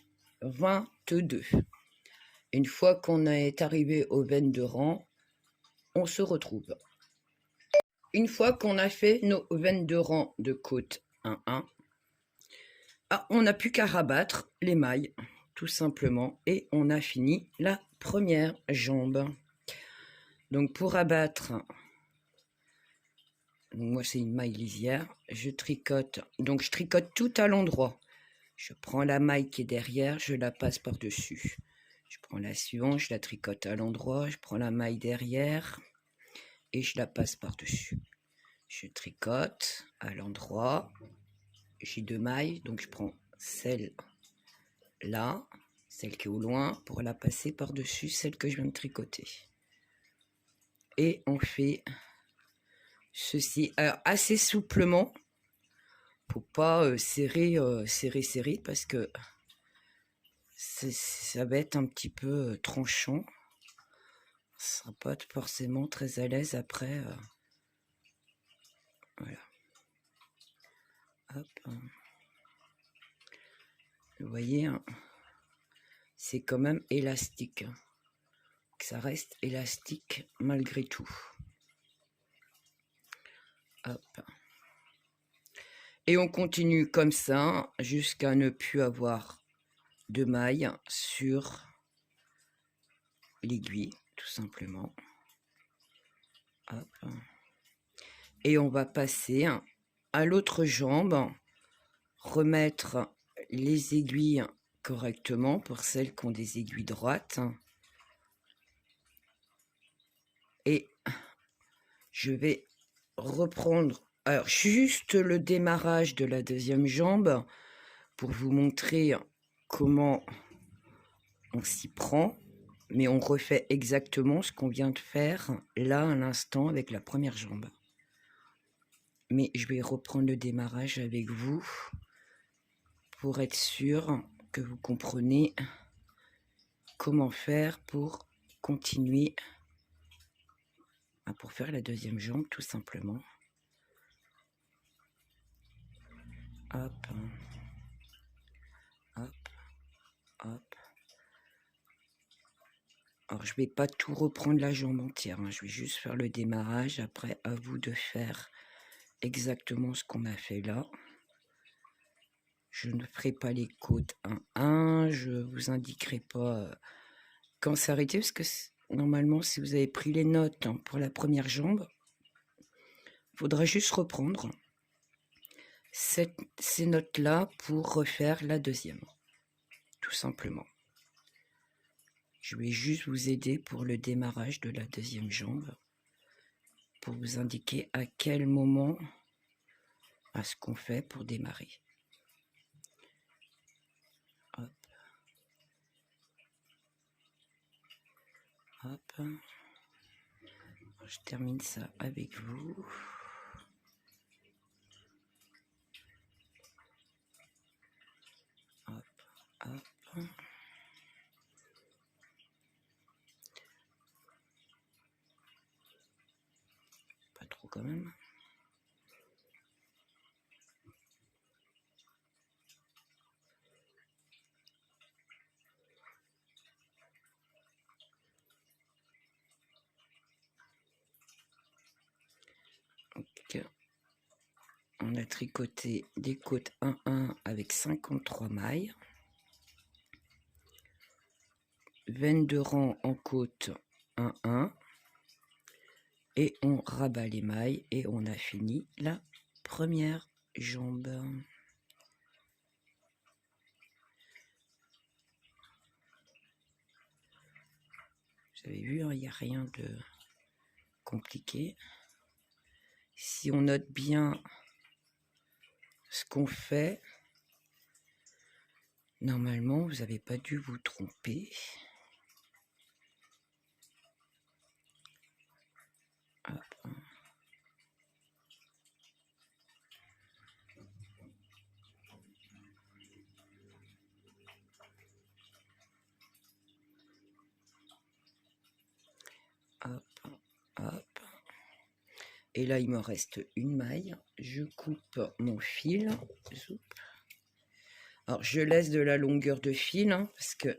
22. Une fois qu'on est arrivé au 22 rangs, on se retrouve. Une fois qu'on a fait nos 22 rangs de côte 1-1, on n'a plus qu'à rabattre les mailles, tout simplement, et on a fini la première jambe. Donc pour abattre, moi c'est une maille lisière, je tricote, donc je tricote tout à l'endroit. Je prends la maille qui est derrière, je la passe par-dessus. Je prends la suivante, je la tricote à l'endroit, je prends la maille derrière et je la passe par-dessus. Je tricote à l'endroit, j'ai 2 mailles, donc je prends celle là, celle qui est au loin, pour la passer par-dessus celle que je viens de tricoter. Et on fait ceci, alors assez souplement, pour pas serrer, parce que ça va être un petit peu tranchant. Ça sera pas forcément très à l'aise après. Voilà. Hop. Vous voyez, hein, c'est quand même élastique. Ça reste élastique malgré tout. Hop. Et on continue comme ça jusqu'à ne plus avoir de mailles sur l'aiguille, tout simplement. Hop. Et on va passer à l'autre jambe, remettre les aiguilles correctement pour celles qui ont des aiguilles droites. Et je vais reprendre alors juste le démarrage de la deuxième jambe pour vous montrer comment on s'y prend, mais on refait exactement ce qu'on vient de faire là à l'instant avec la première jambe. Mais je vais reprendre le démarrage avec vous pour être sûr que vous comprenez comment faire pour continuer, pour faire la deuxième jambe tout simplement. Hop, hop, hop. Alors je vais pas tout reprendre la jambe entière, hein. Je vais juste faire le démarrage. Après, à vous de faire exactement ce qu'on a fait là. Je ne ferai pas les côtes 1-1, je vous indiquerai pas quand s'arrêter, parce que normalement, si vous avez pris les notes pour la première jambe, il faudra juste reprendre ces notes-là pour refaire la deuxième, tout simplement. Je vais juste vous aider pour le démarrage de la deuxième jambe, pour vous indiquer à quel moment, à ce qu'on fait pour démarrer. Hop. Hop. Je termine ça avec vous. Hop, hop. Pas trop quand même. Donc, on a tricoté des côtes 1-1 avec 53 mailles. 22 rangs en côte 1-1. Et on rabat les mailles et on a fini la première jambe. Vous avez vu, il n'y a rien de compliqué. Si on note bien ce qu'on fait, normalement, vous n'avez pas dû vous tromper. Hop. Hop, hop. Et là, il me reste une maille. Je coupe mon fil. Alors, je laisse de la longueur de fil, parce que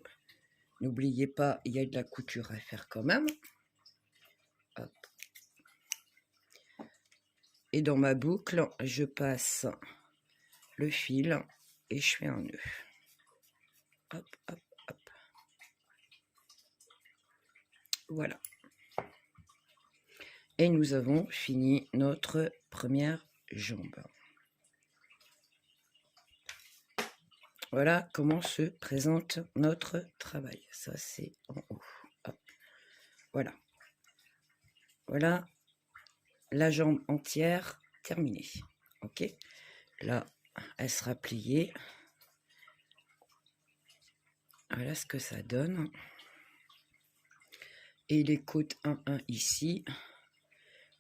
n'oubliez pas, il y a de la couture à faire quand même. Hop. Et dans ma boucle, je passe le fil et je fais un nœud. Hop, hop, hop. Voilà. Et nous avons fini notre première jambe. Voilà comment se présente notre travail. Ça, c'est en haut. Hop. Voilà. Voilà la jambe entière terminée. Ok. Là, elle sera pliée. Voilà ce que ça donne. Et les côtes 1-1 ici,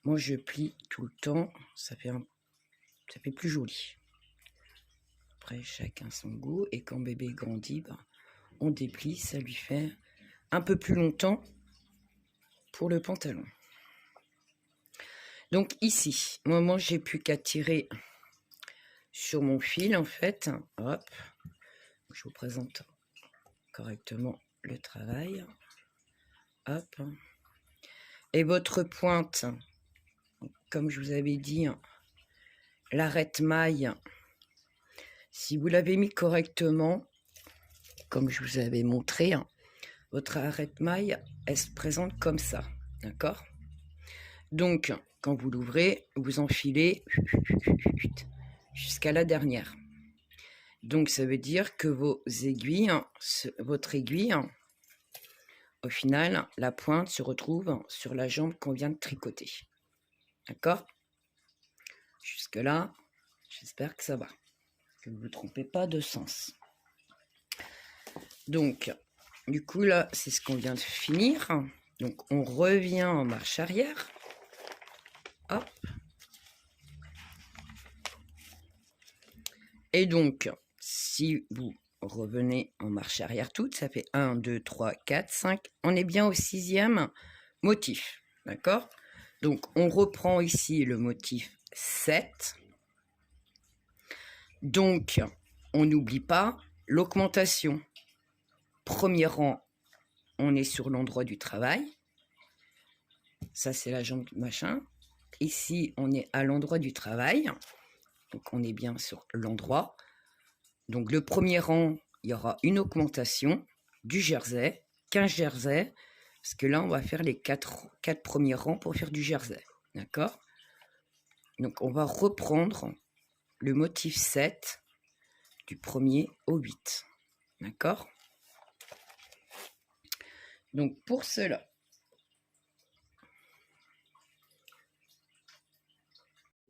moi je plie tout le temps, ça fait plus joli. Après chacun son goût, et quand bébé grandit, ben, on déplie, ça lui fait un peu plus longtemps pour le pantalon. Donc ici, moi j'ai plus qu'à tirer sur mon fil en fait. Hop, je vous présente correctement le travail. Hop. Et votre pointe, comme je vous avais dit, l'arrête-maille, si vous l'avez mis correctement, comme je vous avais montré, votre arrête-maille, elle se présente comme ça, d'accord? Donc, quand vous l'ouvrez, vous enfilez jusqu'à la dernière. Donc, ça veut dire que vos aiguilles, votre aiguille, au final, la pointe se retrouve sur la jambe qu'on vient de tricoter. D'accord? Jusque-là, j'espère que ça va. Que vous ne vous trompez pas de sens. Donc, du coup, là, c'est ce qu'on vient de finir. Donc, on revient en marche arrière. Hop. Et donc, si vous revenez en marche arrière toute, ça fait 1, 2, 3, 4, 5. On est bien au 6e motif. D'accord? Donc, on reprend ici le motif 7. Donc, on n'oublie pas l'augmentation. Premier rang, on est sur l'endroit du travail. Ça, c'est la jambe machin. Ici, on est à l'endroit du travail. Donc, on est bien sur l'endroit. Donc, le premier rang, il y aura une augmentation du jersey, 15 jerseys, parce que là, on va faire les 4 premiers rangs pour faire du jersey. D'accord? Donc, on va reprendre le motif 7 du 1er au 8. D'accord? Donc, pour cela,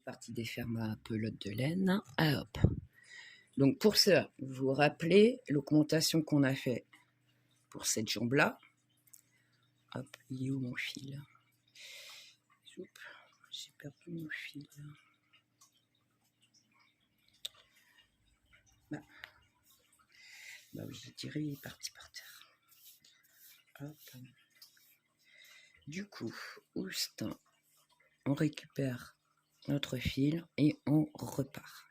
partie défaire ma pelote de laine. Ah, hop. Donc, pour ça, vous vous rappelez l'augmentation qu'on a fait pour cette jambe-là. Hop, il est où mon fil? J'ai perdu mon fil. Bah oui, j'ai tiré, il est parti par terre. Hop. Du coup, oust, on récupère notre fil et on repart.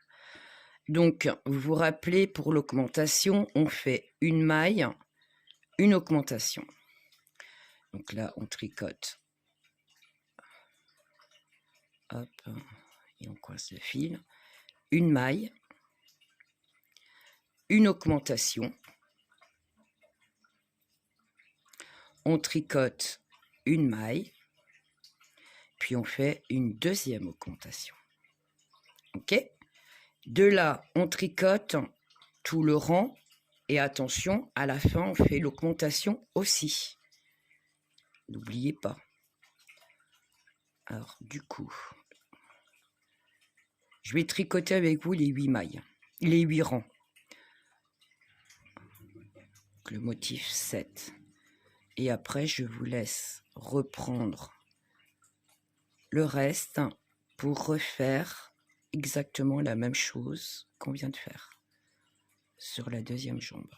Donc, vous vous rappelez, pour l'augmentation, on fait une maille, une augmentation. Donc là, on tricote. Hop, et on coince le fil. Une maille, une augmentation. On tricote une maille, puis on fait une deuxième augmentation. Ok? De là, on tricote tout le rang, et attention, à la fin, on fait l'augmentation aussi. N'oubliez pas. Alors, du coup, je vais tricoter avec vous les 8 mailles, les 8 rangs. Donc, le motif 7. Et après, je vous laisse reprendre le reste pour refaire exactement la même chose qu'on vient de faire sur la deuxième jambe.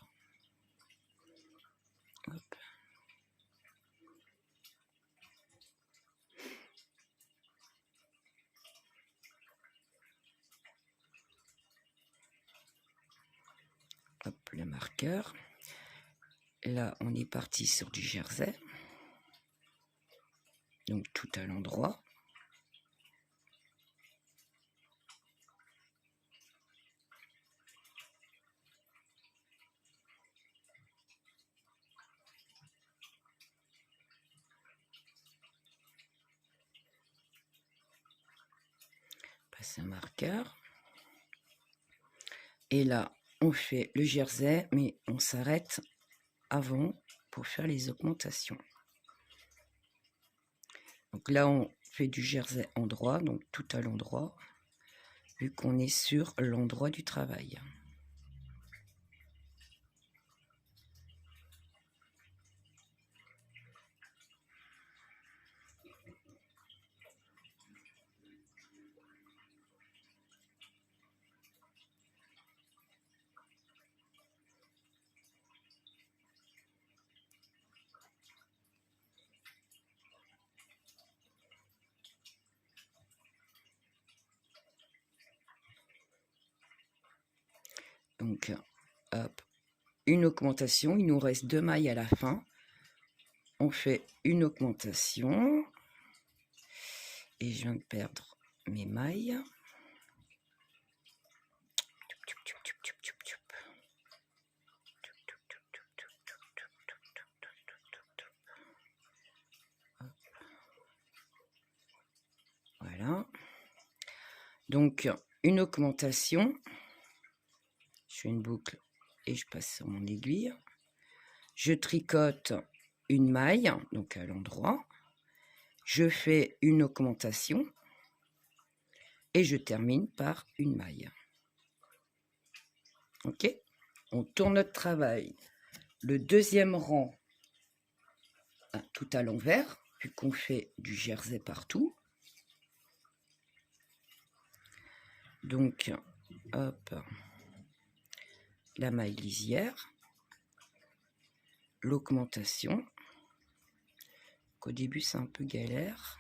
Hop. Hop, le marqueur. Là, on est parti sur du jersey. Donc, tout à l'endroit. Passe un marqueur. Et là, on fait le jersey, mais on s'arrête avant pour faire les augmentations. Donc là, on fait du jersey endroit, donc tout à l'endroit. vu qu'on est sur l'endroit du travail. Donc, hop, une augmentation. Il nous reste 2 mailles à la fin. On fait une augmentation. Et je viens de perdre mes mailles. Voilà. Donc, une augmentation. Je fais une boucle et je passe sur mon aiguille. Je tricote une maille, donc à l'endroit. Je fais une augmentation et je termine par une maille. Ok, on tourne notre travail. Le deuxième rang, tout à l'envers, vu qu'on fait du jersey partout. Donc, hop, la maille lisière, l'augmentation. Au début, c'est un peu galère.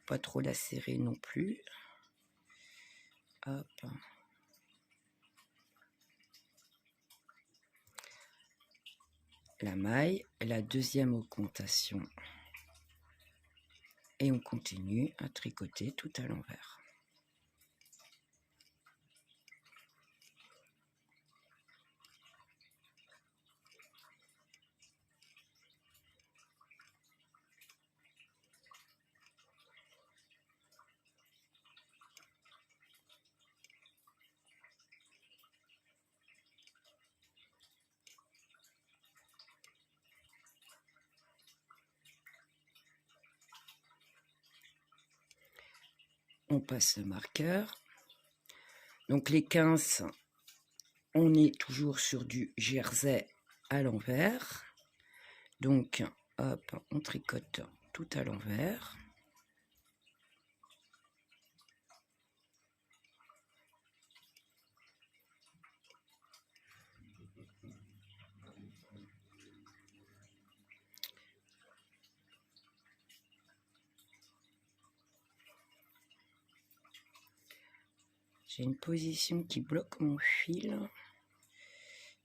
Pas trop la serrer non plus. Hop. La maille, la deuxième augmentation. Et on continue à tricoter tout à l'envers. On passe le marqueur. Donc les 15, on est toujours sur du jersey à l'envers. Donc, hop, on tricote tout à l'envers. J'ai une position qui bloque mon fil.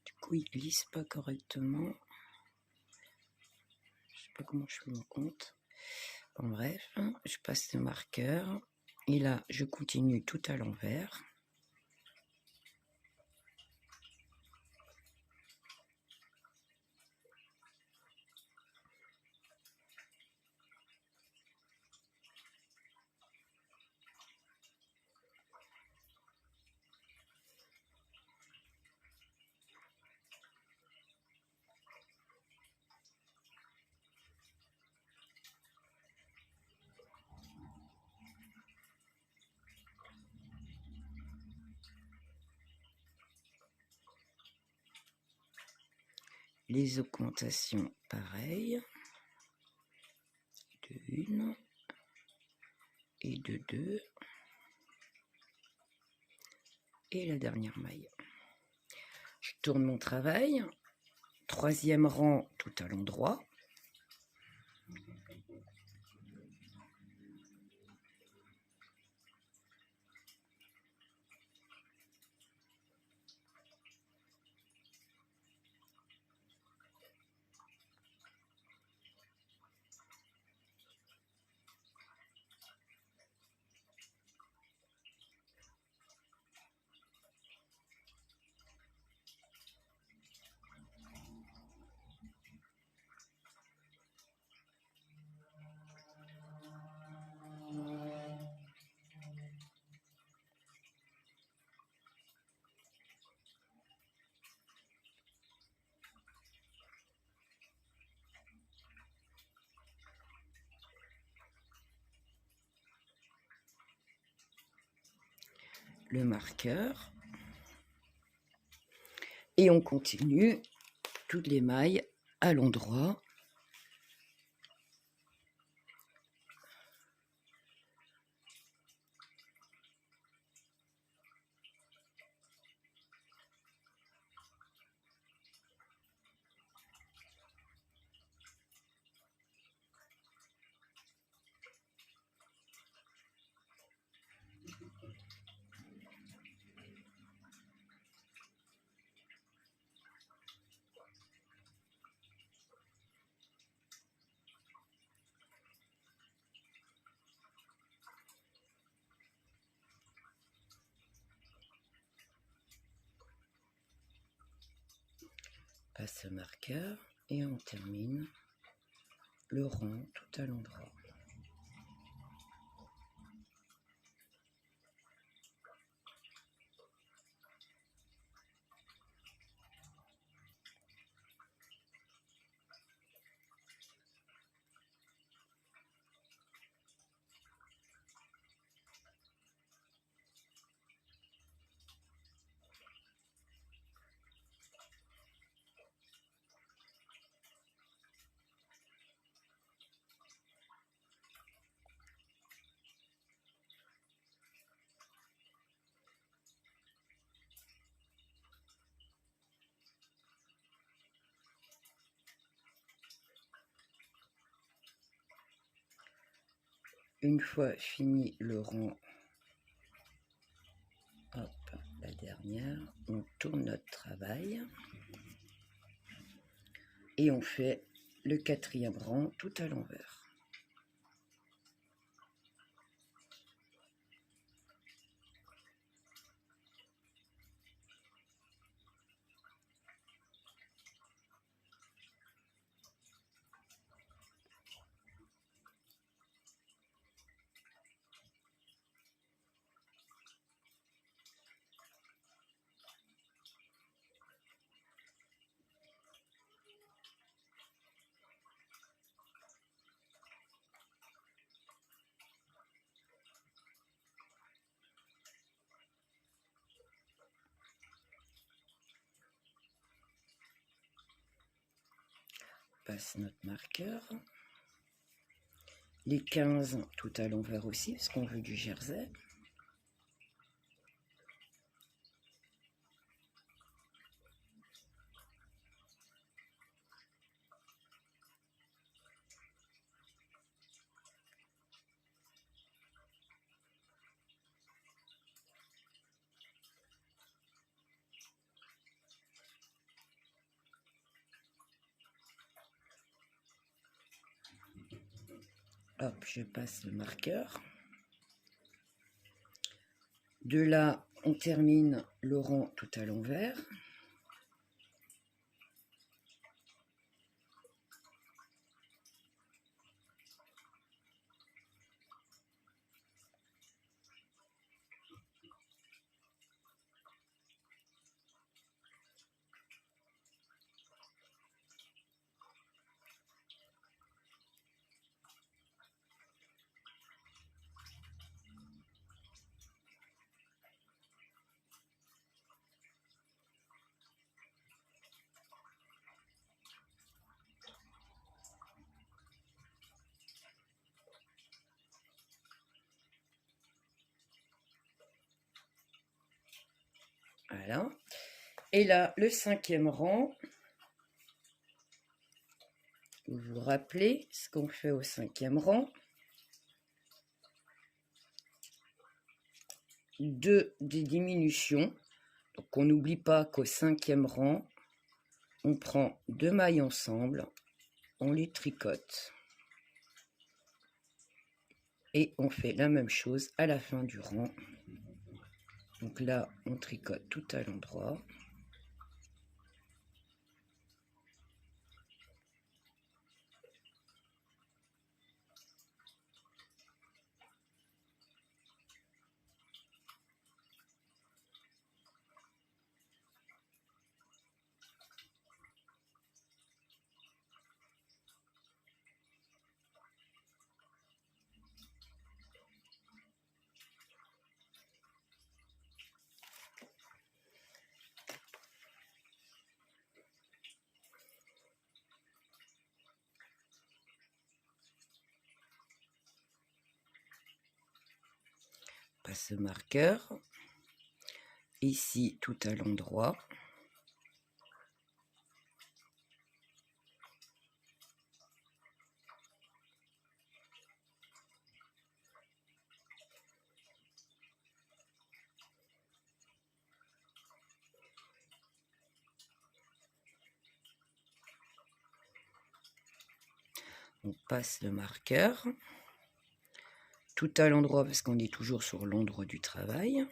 Du coup, il glisse pas correctement. Je sais pas comment je fais mon compte. Bon, bref, je passe le marqueur. Et là, je continue tout à l'envers. Les augmentations, pareil. De 1 et de 2. Et la dernière maille. Je tourne mon travail. Troisième rang tout à l'endroit. le marqueur et on continue toutes les mailles à l'endroit. À ce marqueur et on termine le rond tout à l'endroit. Une fois fini le rond, hop, la dernière, on tourne notre travail et on fait le 4e rang tout à l'envers. Passe notre marqueur. Les 15 tout à l'envers aussi, parce qu'on veut du jersey. Hop, je passe le marqueur. De là, on termine le rang tout à l'envers. Voilà. Et là, le 5e rang. Vous vous rappelez ce qu'on fait au 5e rang. 2 des diminutions. Donc on n'oublie pas qu'au 5e rang, on prend 2 mailles ensemble, on les tricote. Et on fait la même chose à la fin du rang. Donc là, on tricote tout à l'endroit. passe le marqueur. Ici, tout à l'endroit. On passe le marqueur. Tout à l'endroit parce qu'on est toujours sur l'endroit du travail.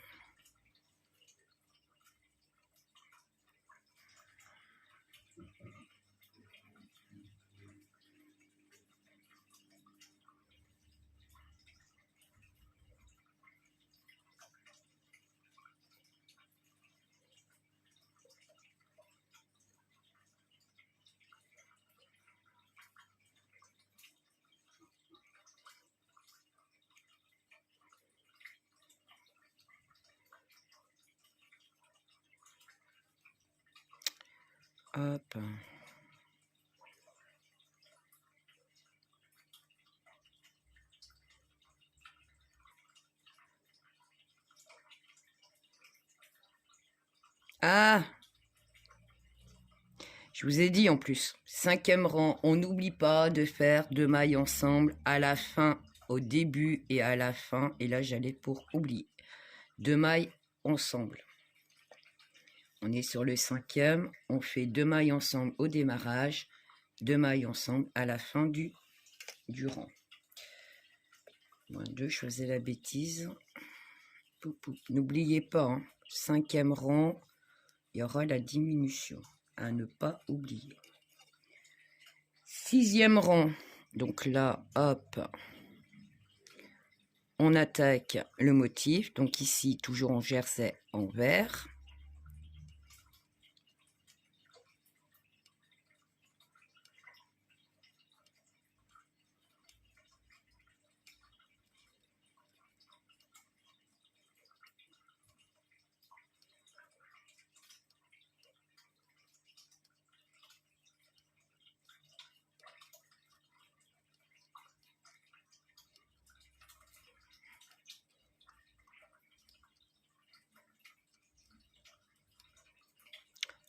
Hop. Ah, je vous ai dit en plus, 5e rang, on n'oublie pas de faire 2 mailles ensemble à la fin, au début et à la fin. Et là, j'allais pour oublier. 2 mailles ensemble. On est sur le 5e, on fait 2 mailles ensemble au démarrage, 2 mailles ensemble à la fin du rang. Moins 2, je faisais la bêtise. N'oubliez pas, hein, 5e rang, il y aura la diminution à ne pas oublier. 6e rang, donc là, hop, on attaque le motif. Donc ici, toujours en jersey en vert.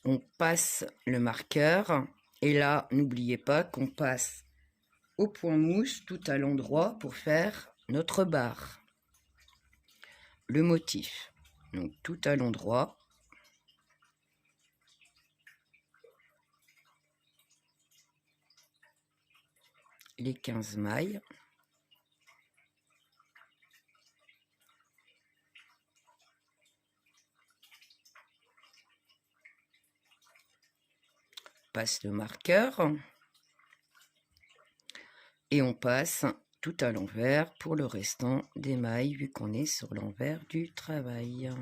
On passe le marqueur. Et là, n'oubliez pas qu'on passe au point mousse tout à l'endroit pour faire notre barre. Le motif. Donc tout à l'endroit. Les 15 mailles. Passe le marqueur. Et on passe tout à l'envers pour le restant des mailles, vu qu'on est sur l'envers du travail.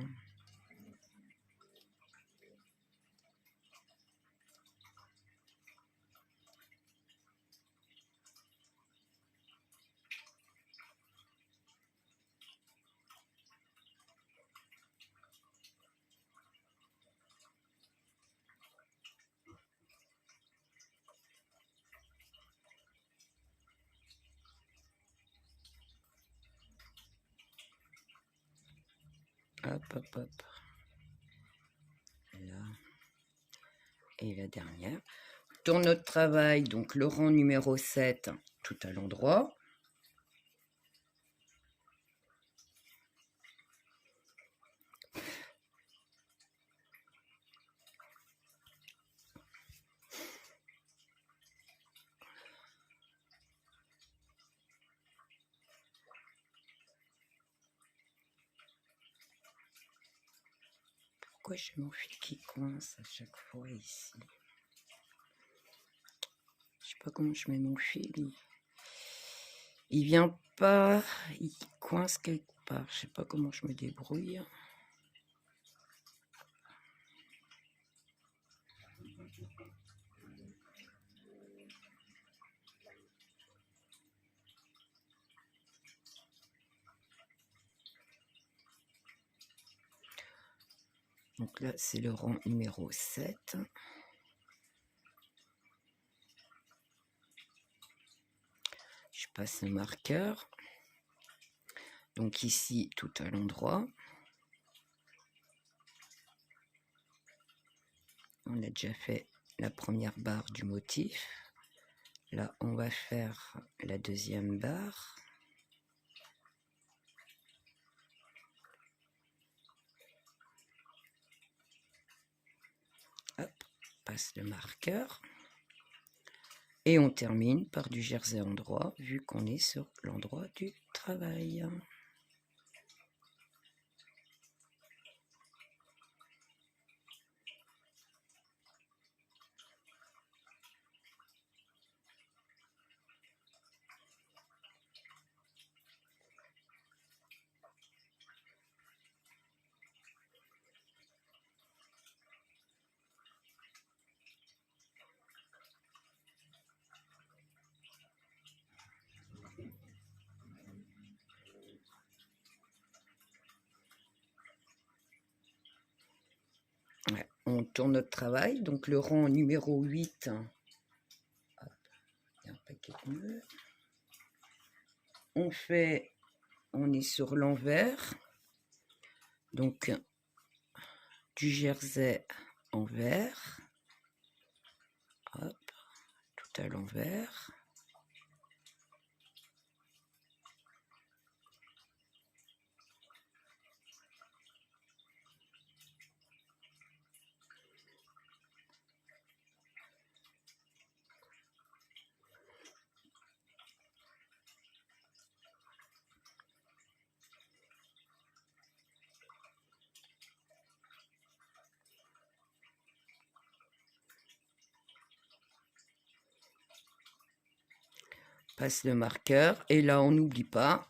Hop, hop, hop. Là. Et la dernière. Dans notre travail, donc le rang numéro 7, tout à l'endroit. Pourquoi j'ai mon fil qui coince à chaque fois ici? Je sais pas comment je mets mon fil. Il vient pas, il coince quelque part. Je sais pas comment je me débrouille. Donc là, c'est le rang numéro 7. Je passe le marqueur. Donc ici, tout à l'endroit. On a déjà fait la première barre du motif. Là, on va faire la deuxième barre. Hop, passe le marqueur. Et on termine par du jersey endroit, vu qu'on est sur l'endroit du travail. Ouais, on tourne notre travail, donc le rang numéro 8. Hop, il y a un paquet de nœuds. On est sur l'envers, donc du jersey envers, hop, tout à l'envers. Passe le marqueur et là on n'oublie pas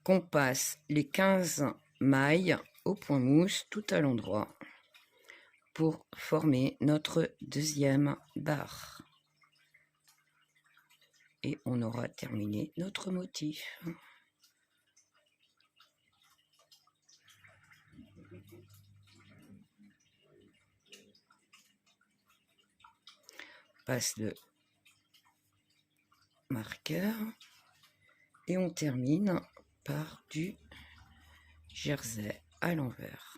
qu'on passe les 15 mailles au point mousse tout à l'endroit pour former notre deuxième barre. Et on aura terminé notre motif. Passe le marqueur et on termine par du jersey à l'envers,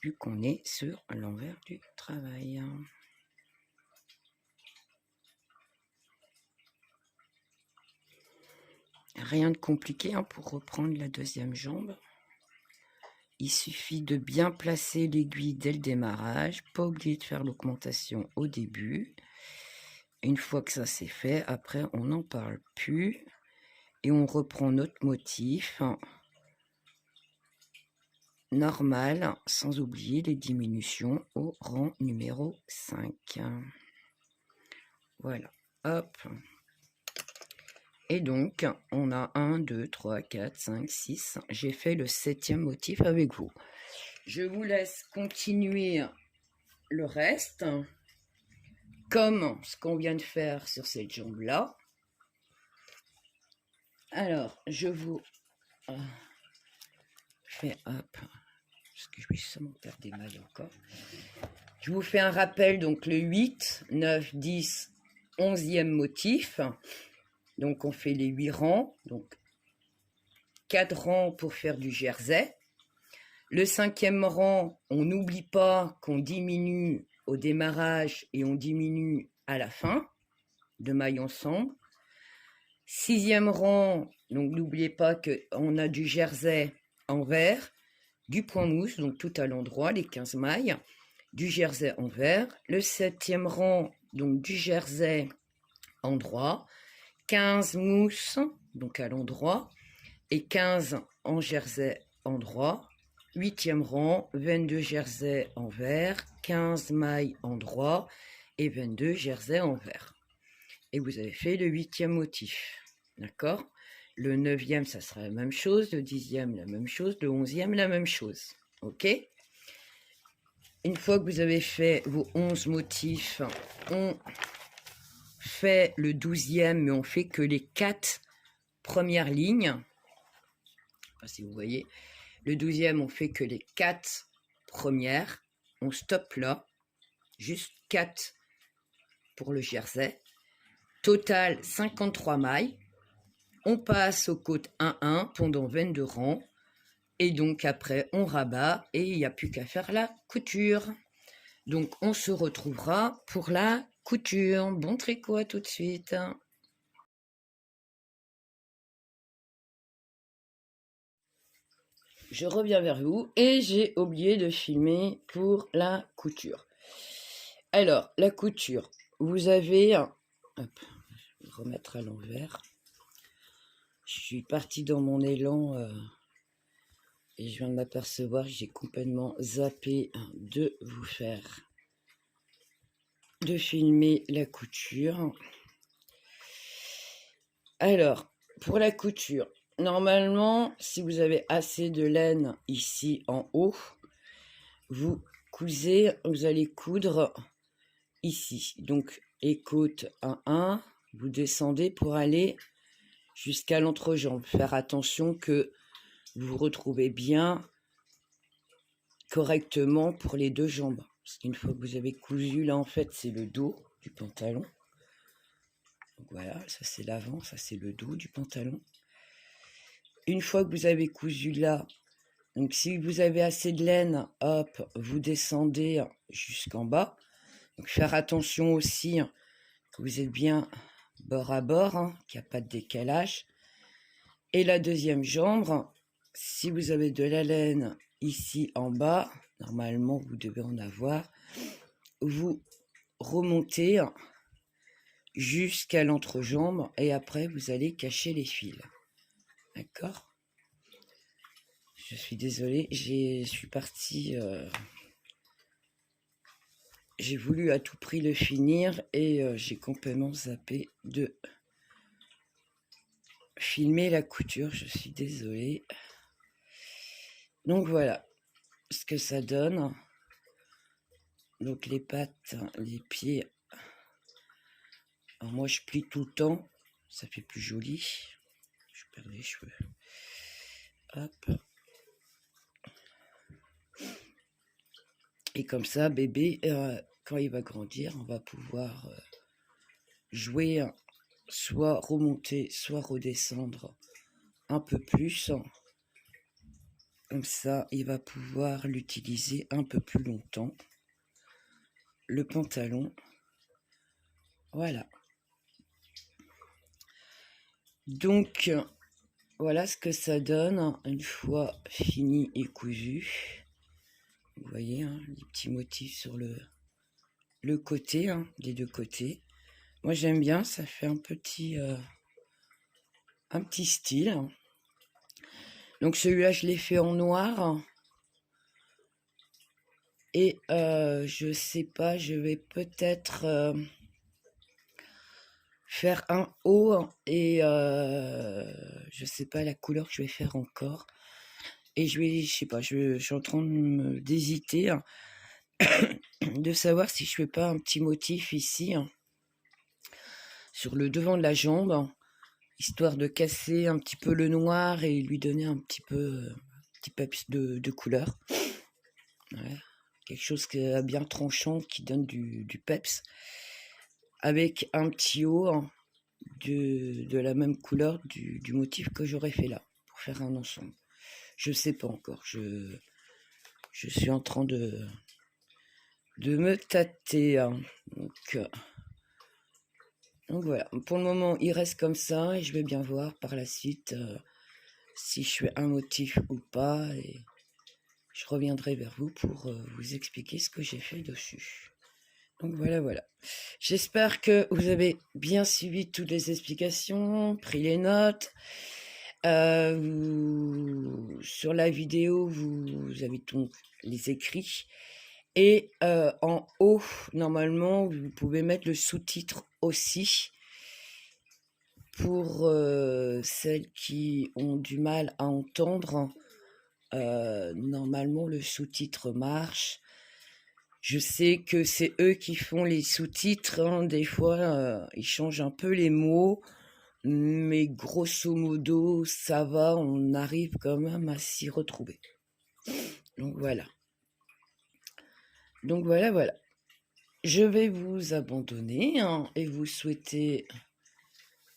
vu qu'on est sur l'envers du travail. Rien de compliqué hein, pour reprendre la deuxième jambe. Il suffit de bien placer l'aiguille dès le démarrage, pas oublier de faire l'augmentation au début. Une fois que ça c'est fait, après on n'en parle plus et on reprend notre motif normal, sans oublier les diminutions au rang numéro 5. Voilà, hop. Et donc, on a 1, 2, 3, 4, 5, 6. J'ai fait le 7e motif avec vous. Je vous laisse continuer le reste, comme ce qu'on vient de faire sur cette jambe-là. Alors, je vous fais, hop, parce que je vais seulement perdre des mailles encore. Je vous fais un rappel, donc le 8, 9, 10, 11e motif. Donc, on fait les 8 rangs, donc 4 rangs pour faire du jersey. Le 5e rang, on n'oublie pas qu'on diminue au démarrage et on diminue à la fin, de mailles ensemble. 6e rang, donc n'oubliez pas qu'on a du jersey envers, du point mousse, donc tout à l'endroit, les 15 mailles, du jersey envers. Le 7e rang, donc du jersey endroit, 15 mousses, donc à l'endroit, et 15 en jersey endroit. 8e rang, 22 jersey envers, 15 mailles endroit et 22 jersey envers. Et vous avez fait le 8e motif, d'accord? Le 9e, ça sera la même chose, le 10e, la même chose, le 11e, la même chose, ok? Une fois que vous avez fait vos 11 motifs, on fait le 12e, mais on fait que les 4 premières lignes. Je ne sais pas si vous voyez. Le 12e, on fait que les 4 premières. On stoppe là. Juste 4 pour le jersey. Total, 53 mailles. On passe aux côtes 1-1 pendant 22 rangs. Et donc après, on rabat et il n'y a plus qu'à faire la couture. Donc on se retrouvera pour la couture. Bon tricot, à tout de suite. Je reviens vers vous et j'ai oublié de filmer pour la couture. Alors, la couture, vous avez... Hop, je vais remettre à l'envers. Je suis partie dans mon élan et je viens de m'apercevoir que j'ai complètement zappé de vous faire, de filmer la couture. Alors, pour la couture, normalement, si vous avez assez de laine ici en haut, vous cousez, vous allez coudre ici. Donc, les côtes 1-1, vous descendez pour aller jusqu'à l'entrejambe. Faire attention que vous vous retrouvez bien correctement pour les deux jambes. Parce qu'une fois que vous avez cousu, là, en fait, c'est le dos du pantalon. Donc voilà, ça c'est l'avant, ça c'est le dos du pantalon. Une fois que vous avez cousu là, donc si vous avez assez de laine, hop, vous descendez jusqu'en bas. Donc faire attention aussi que vous êtes bien bord à bord, qu'il n'y a pas de décalage. Et la deuxième jambe, si vous avez de la laine ici en bas, normalement vous devez en avoir, vous remontez jusqu'à l'entrejambe et après vous allez cacher les fils. D'accord ? Je suis désolée, je suis partie... j'ai voulu à tout prix le finir et j'ai complètement zappé de filmer la couture. Je suis désolée. Donc voilà ce que ça donne. Donc les pattes, les pieds. Alors moi je plie tout le temps, ça fait plus joli. Je perds les cheveux. Hop. Et comme ça, bébé, quand il va grandir, on va pouvoir jouer, soit remonter, soit redescendre un peu plus. Comme ça, il va pouvoir l'utiliser un peu plus longtemps. Le pantalon. Voilà. Donc, voilà ce que ça donne une fois fini et cousu. Vous voyez, les petits motifs sur le côté, des deux côtés. Moi, j'aime bien, ça fait un petit style. Donc, celui-là, je l'ai fait en noir. Et je sais pas, je vais peut-être faire un haut et je sais pas la couleur que je vais faire encore. Et je sais pas, je suis en train d'hésiter, de savoir si je fais pas un petit motif ici, sur le devant de la jambe, histoire de casser un petit peu le noir et lui donner un petit peps de couleur. Ouais. Quelque chose qui est bien tranchant, qui donne du peps, avec un petit haut de la même couleur du motif que j'aurais fait là, pour faire un ensemble. Je sais pas encore, je suis en train de me tâter. Donc voilà, pour le moment il reste comme ça et je vais bien voir par la suite si je fais un motif ou pas, et je reviendrai vers vous pour vous expliquer ce que j'ai fait dessus. Donc voilà. J'espère que vous avez bien suivi toutes les explications, pris les notes. Sur la vidéo, vous avez donc les écrits. Et en haut, normalement, vous pouvez mettre le sous-titre aussi. Pour celles qui ont du mal à entendre, normalement, le sous-titre marche. Je sais que c'est eux qui font les sous-titres, des fois ils changent un peu les mots, mais grosso modo ça va, on arrive quand même à s'y retrouver. Donc voilà. Je vais vous abandonner et vous souhaiter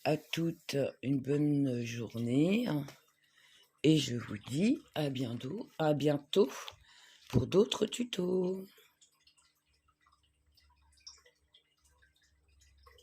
à toutes une bonne journée. Et je vous dis à bientôt pour d'autres tutos.